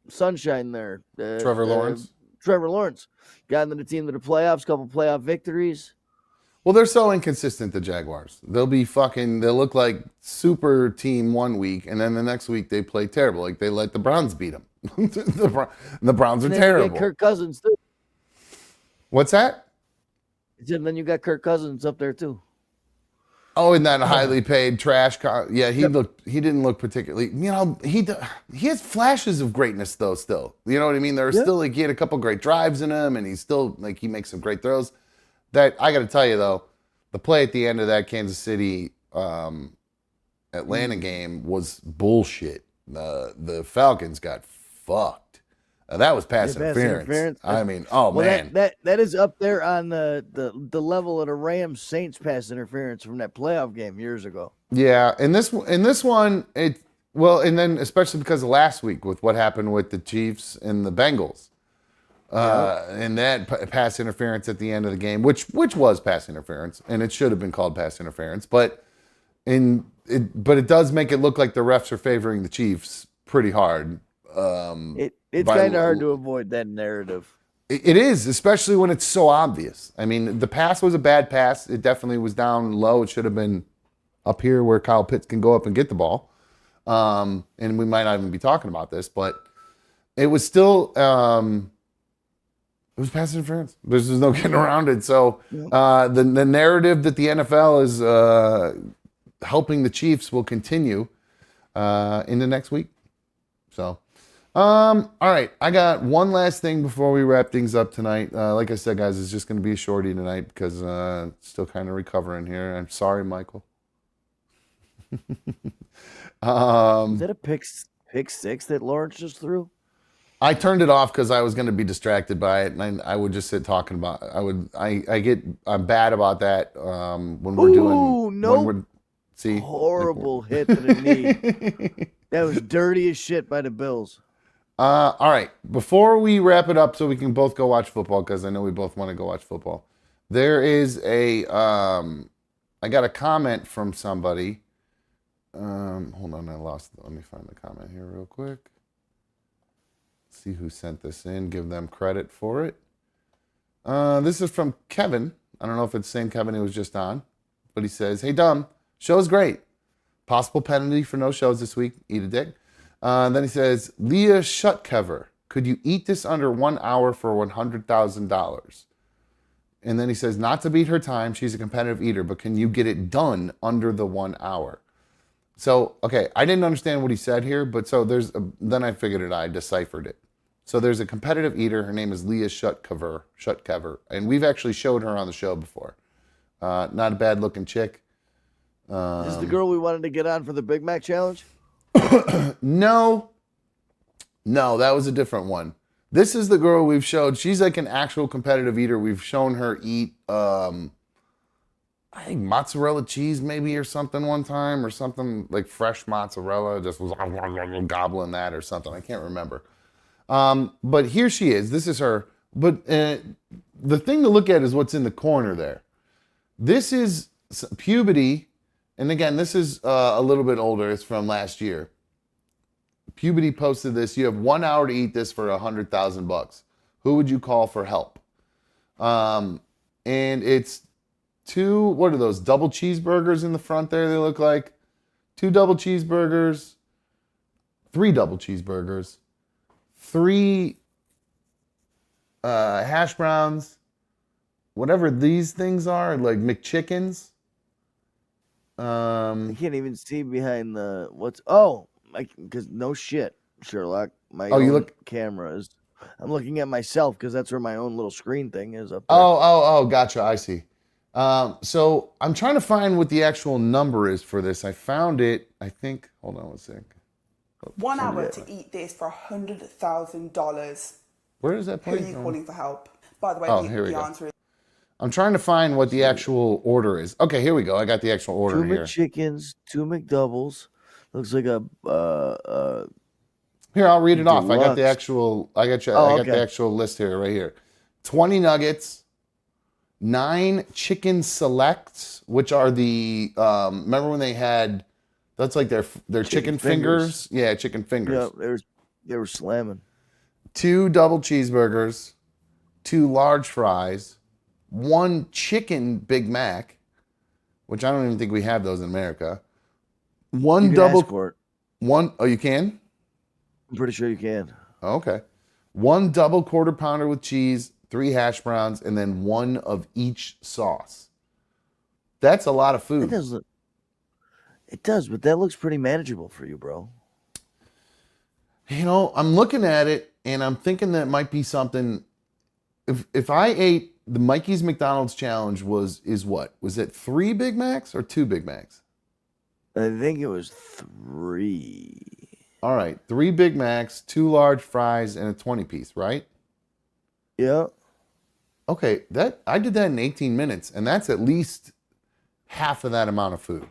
D: Sunshine there.
A: Trevor Lawrence.
D: Trevor Lawrence. Got into the team to the playoffs, couple playoff victories.
A: Well, they're so inconsistent, the Jaguars. They'll look like super team one week, and then the next week they play terrible. Like, they let the Browns beat them. the Browns are terrible.
D: You got Kirk Cousins, too.
A: What's that?
D: And then you got Kirk Cousins up there, too.
A: Oh, and that highly paid trash car. Yeah, he didn't look particularly, he has flashes of greatness though still. You know what I mean? There are still like he had a couple great drives in him and he's still like he makes some great throws. That I got to tell you though, the play at the end of that Kansas City Atlanta game was bullshit. The Falcons got fucked. That was pass interference. I mean, man,
D: that is up there on the level of the Rams Saints pass interference from that playoff game years ago.
A: Yeah, in this one, and then especially because of last week with what happened with the Chiefs and the Bengals, and that pass interference at the end of the game, which was pass interference, and it should have been called pass interference, but it does make it look like the refs are favoring the Chiefs pretty hard.
D: It's kind of hard to avoid that narrative.
A: It is, especially when it's so obvious. I mean, the pass was a bad pass. It definitely was down low. It should have been up here where Kyle Pitts can go up and get the ball. And we might not even be talking about this, but it was still it was pass interference. There's no getting around it. So the narrative that the NFL is helping the Chiefs will continue in the next week. So. All right. I got one last thing before we wrap things up tonight. Like I said, guys, it's just going to be a shorty tonight because still kind of recovering here. I'm sorry, Michael.
D: Is that a pick six that Lawrence just threw?
A: I turned it off because I was going to be distracted by it, and I would just sit talking about it. I'm bad about that when we're doing. See,
D: horrible hit to the knee. That was dirty as shit by the Bills.
A: All right. Before we wrap it up so we can both go watch football, because I know we both want to go watch football, there is I got a comment from somebody. Hold on, let me find the comment here real quick. See who sent this in, give them credit for it. This is from Kevin. I don't know if it's the same Kevin who was just on, but he says, "Hey, Dumb, show's great. Possible penalty for no shows this week. Eat a dick." Then he says, "Leah Shutcover, could you eat this under 1 hour for $100,000? And then he says, "Not to beat her time, she's a competitive eater, but can you get it done under the 1 hour?" So, okay, I didn't understand what he said here, but so then I figured it, I deciphered it. So there's a competitive eater, her name is Leah Shutcover, and we've actually showed her on the show before. Not a bad looking chick.
D: Is this the girl we wanted to get on for the Big Mac challenge?
A: No, that was a different one. This is the girl we've showed. She's like an actual competitive eater. We've shown her eat, I think mozzarella cheese maybe or something one time, or something like fresh mozzarella, just was gobbling that or something. I can't remember. But here she is. This is her. But the thing to look at is what's in the corner there. This is puberty. And again, this is a little bit older. It's from last year. Puberty posted this. You have 1 hour to eat this for $100,000. Who would you call for help? And it's what are those, double cheeseburgers in the front there, they look like? 2 double cheeseburgers, 3 double cheeseburgers, 3 hash browns, whatever these things are, like McChickens.
D: I can't even see behind the because no shit, Sherlock. Camera is. I'm looking at myself because that's where my own little screen thing is up there.
A: Oh, gotcha. I see. So I'm trying to find what the actual number is for this. I found it. I think. Hold on one sec.
G: 1 hour to eat this for $100,000.
A: Where is that
G: Who are
A: place?
G: you calling for help? By the way, the answer is.
A: I'm trying to find what the actual order is. Okay, here we go. I got the actual order here.
D: 2 McChickens, 2 McDoubles. Looks like a.
A: Here, I'll read it off. I got the
D: deluxe.
A: actual. I got
D: okay.
A: the actual list here, right here. 20 nuggets, 9 chicken selects, which are the. Remember when they had? That's like their chicken fingers. Yeah, chicken fingers.
D: Yeah, they were slamming.
A: 2 double cheeseburgers, 2 large fries, 1 chicken Big Mac, which I don't even think we have those in America. 1
D: you
A: double.
D: Ask for it.
A: Oh, you can?
D: I'm pretty sure you can.
A: Okay. 1 double quarter pounder with cheese, 3 hash browns, and then 1 of each sauce. That's a lot of
D: It
A: food.
D: does look. It does, but that looks pretty manageable for you, bro.
A: You know, I'm looking at it and I'm thinking that might be something. If I ate the Mikey's McDonald's challenge is what? Was it 3 Big Macs or 2 Big Macs?
D: I think it was 3.
A: All right, 3 Big Macs, 2 large fries, and a 20-piece, right?
D: Yeah.
A: Okay, that I did that in 18 minutes, and that's at least half of that amount of food.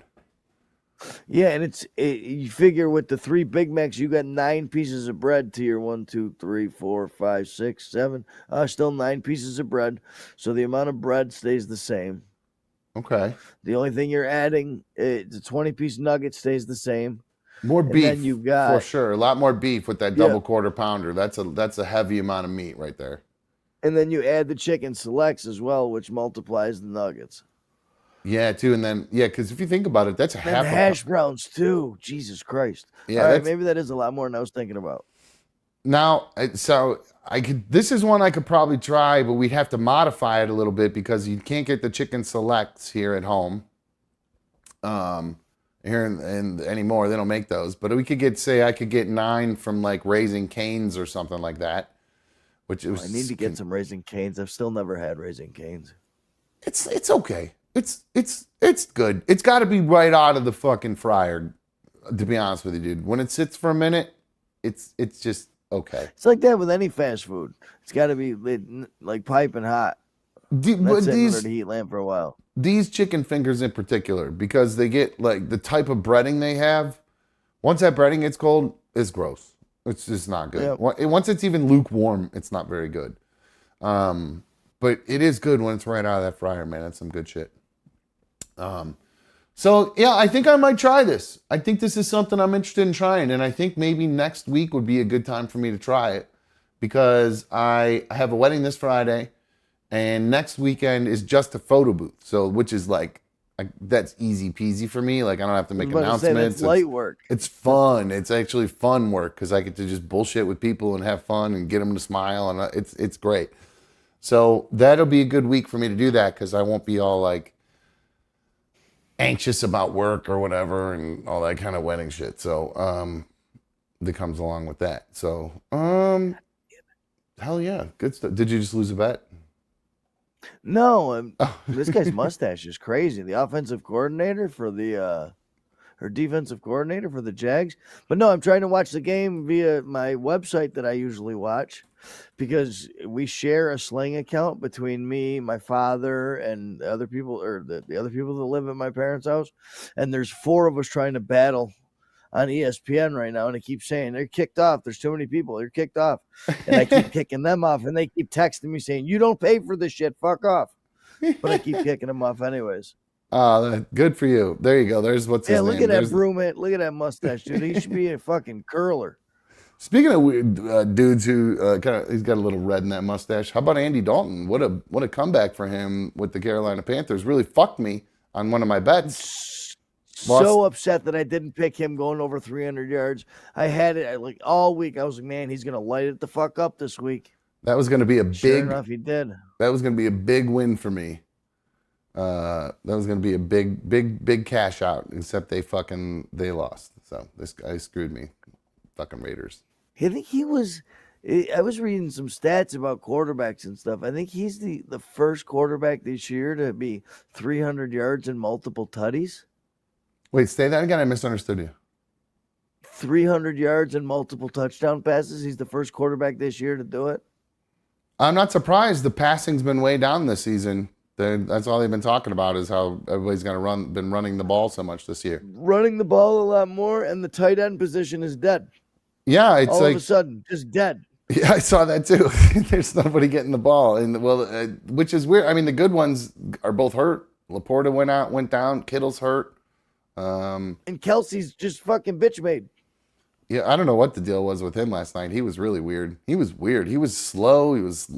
D: Yeah, and you figure with the 3 Big Macs, you got 9 pieces of bread to your 1, 2, 3, 4, 5, 6, 7. Still 9 pieces of bread. So the amount of bread stays the same.
A: Okay.
D: The only thing you're adding, the 20-piece nugget stays the same.
A: More
D: And
A: beef,
D: then you got,
A: for sure. A lot more beef with that double quarter pounder. That's a heavy amount of meat right there.
D: and then you add the chicken selects as well, which multiplies the nuggets.
A: Yeah, too. And then, because if you think about it, that's a
D: And
A: half
D: the
A: a
D: hash browns too. Jesus Christ.
A: Yeah,
D: All right,
A: that's
D: maybe that is a lot more than I was thinking about.
A: now. So I could. This is one I could probably try, but we'd have to modify it a little bit because you can't get the chicken selects here at home. Here and anymore, they don't make those. But we could get, I could get 9 from like Raising Cane's or something like that. Which
D: I need to get some Raising Cane's. I've still never had Raising Cane's.
A: It's okay. It's good. It's got to be right out of the fucking fryer. To be honest with you, dude, when it sits for a minute, it's just okay.
D: It's like that with any fast food. It's got to be like piping hot. That's sitting under the heat lamp for a while.
A: These chicken fingers in particular, because they get like the type of breading they have. Once that breading gets cold, it's gross. It's just not good.
D: Yep.
A: Once it's even lukewarm, it's not very good. But it is good when it's right out of that fryer, man. That's some good shit. So yeah, I think I might try this. I think this is something I'm interested in trying, and I think maybe next week would be a good time for me to try it because I have a wedding this Friday, and next weekend is just a photo booth. So, which is like that's easy peasy for me. Like I don't have to make announcements.
D: It's light work.
A: It's fun. It's actually fun work because I get to just bullshit with people and have fun and get them to smile, and it's great. So that'll be a good week for me to do that because I won't be all like anxious about work or whatever and all that kind of wedding shit. So that comes along with that. So hell yeah, good stuff. Did you just lose a bet?
D: No, this guy's mustache is crazy. The offensive coordinator for the or defensive coordinator for the Jags. But no, I'm trying to watch the game via my website that I usually watch because we share a Sling account between me, my father, and the other people, or the other people that live at my parents' house. And there's 4 of us trying to battle on ESPN right now, and I keep saying they're kicked off. There's too many people. They're kicked off. And I keep kicking them off, and they keep texting me saying, you don't pay for this shit. Fuck off. But I keep kicking them off anyways.
A: Good for you. There you go. There's what's his name.
D: Look at that brunette. Look at that mustache, dude. He should be a fucking curler.
A: Speaking of weird dudes who he's got a little red in that mustache. How about Andy Dalton? What a comeback for him with the Carolina Panthers. Really fucked me on one of my bets.
D: So upset that I didn't pick him going over 300 yards. I had it like all week. I was like, man, he's gonna light it the fuck up this week.
A: That was gonna be a
D: Sure
A: big.
D: enough, he did.
A: That was gonna be a big win for me. That was gonna be a big cash out. Except they lost. So this guy screwed me. Fucking Raiders.
D: I think he was. I was reading some stats about quarterbacks and stuff. I think he's the first quarterback this year to be 300 yards and multiple tutties.
A: Wait, say that again. I misunderstood you.
D: 300 yards and multiple touchdown passes. He's the first quarterback this year to do it.
A: I'm not surprised. The passing's been way down this season. That's all they've been talking about is how everybody's been running the ball so much this year.
D: Running the ball a lot more, and the tight end position is dead.
A: Yeah, it's
D: all
A: like
D: of a sudden just dead.
A: Yeah, I saw that too. There's nobody getting the ball, and which is weird. I mean, the good ones are both hurt. Laporta went down. Kittle's hurt.
D: And Kelsey's just fucking bitch made.
A: Yeah, I don't know what the deal was with him last night. He was really weird. He was slow. He was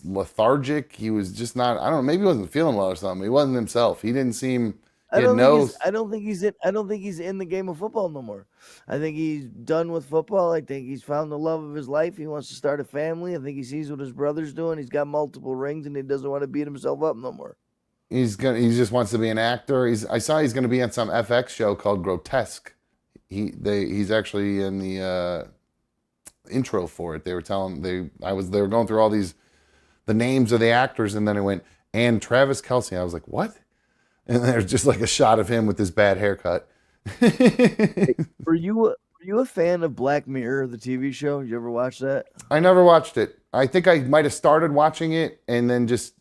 A: lethargic. He was just not. I don't know. Maybe he wasn't feeling well or something. He wasn't himself. He didn't seem.
D: I don't think he's in the game of football no more. I think he's done with football. I think he's found the love of his life. He wants to start a family. I think he sees what his brother's doing. He's got multiple rings, and he doesn't want to beat himself up no more.
A: He just wants to be an actor. I saw he's gonna be on some FX show called Grotesque. He's actually in the intro for it. They were going through all the names of the actors, and then it went, and Travis Kelce. I was like, what? And there's just like a shot of him with his bad haircut.
D: Were you a fan of Black Mirror, the TV show? Did you ever watch that?
A: I never watched it. I think I might have started watching it and then just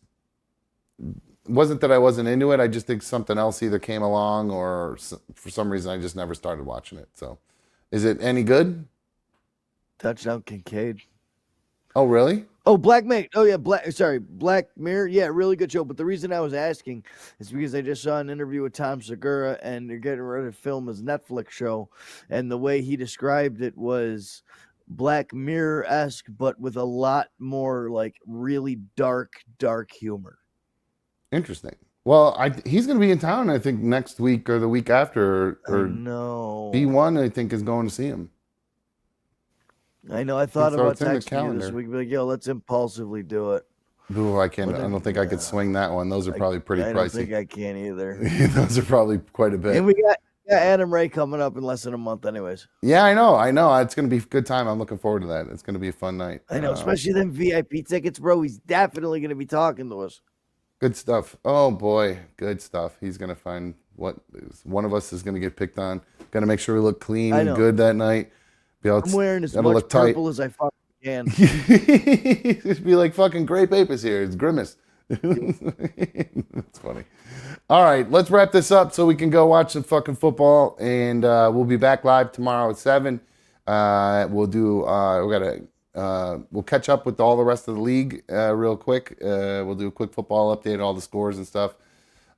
A: wasn't that I wasn't into it. I just think something else either came along or for some reason I just never started watching it. So, is it any good?
D: Touchdown Kincaid.
A: Oh, really?
D: Oh, Black Mirror. Yeah, really good show. But the reason I was asking is because I just saw an interview with Tom Segura, and they're getting ready to film his Netflix show. And the way he described it was Black Mirror-esque, but with a lot more like really dark humor.
A: Interesting. Well, he's going to be in town, I think, next week or the week after. Or
D: no.
A: B1, I think, is going to see him.
D: I know. I thought about
A: it's in the
D: texting you
A: calendar.
D: this week, like, yo, let's impulsively do it.
A: Ooh, I don't think I could swing that one. Those are probably pretty pricey.
D: I don't think I can either.
A: Those are probably quite a bit.
D: And we got Adam Ray coming up in less than a month anyways.
A: Yeah, I know. It's going to be a good time. I'm looking forward to that. It's going to be a fun night.
D: I know, especially them VIP tickets, bro. He's definitely going to be talking to us.
A: Good stuff. Oh, boy. Good stuff. He's going to find one of us is going to get picked on. Got to make sure we look clean and good that night.
D: I'm wearing as much purple as I fucking can.
A: Just be like fucking Grape Ape is here. It's Grimace. That's funny. All right, let's wrap this up so we can go watch some fucking football, and we'll be back live tomorrow at 7. We'll catch up with all the rest of the league real quick. We'll do a quick football update, all the scores and stuff,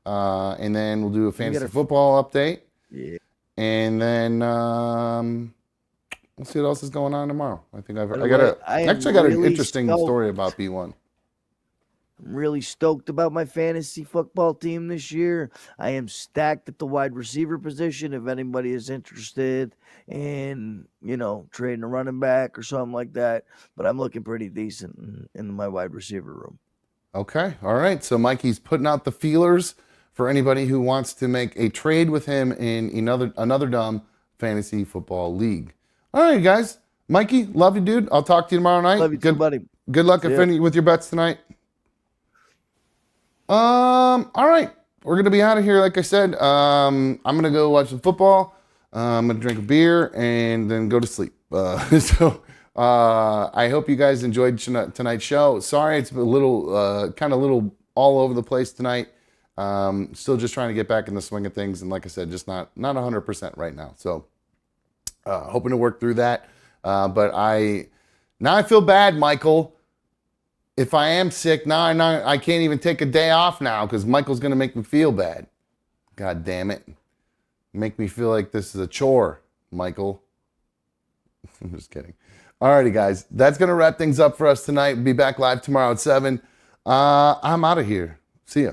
A: and then we'll do a fantasy football update.
D: Yeah.
A: And then we'll see what else is going on tomorrow. I think I got an interesting story about B1.
D: I'm really stoked about my fantasy football team this year. I am stacked at the wide receiver position. If anybody is interested in, trading a running back or something like that, but I'm looking pretty decent in my wide receiver room.
A: Okay. All right. So Mikey's putting out the feelers for anybody who wants to make a trade with him in another dumb fantasy football league. All right, guys. Mikey, love you, dude. I'll talk to you tomorrow night.
D: Love you too, buddy.
A: Good luck with your bets tonight. All right. We're going to be out of here. Like I said, I'm going to go watch some football. I'm going to drink a beer and then go to sleep. I hope you guys enjoyed tonight's show. Sorry, it's a little all over the place tonight. Still just trying to get back in the swing of things. And like I said, just not 100% right now. So hoping to work through that. But now I feel bad, Michael. If I am sick, now I can't even take a day off now because Michael's going to make me feel bad. God damn it. Make me feel like this is a chore, Michael. I'm just kidding. Alrighty, guys. That's going to wrap things up for us tonight. We'll be back live tomorrow at 7. I'm out of here. See ya.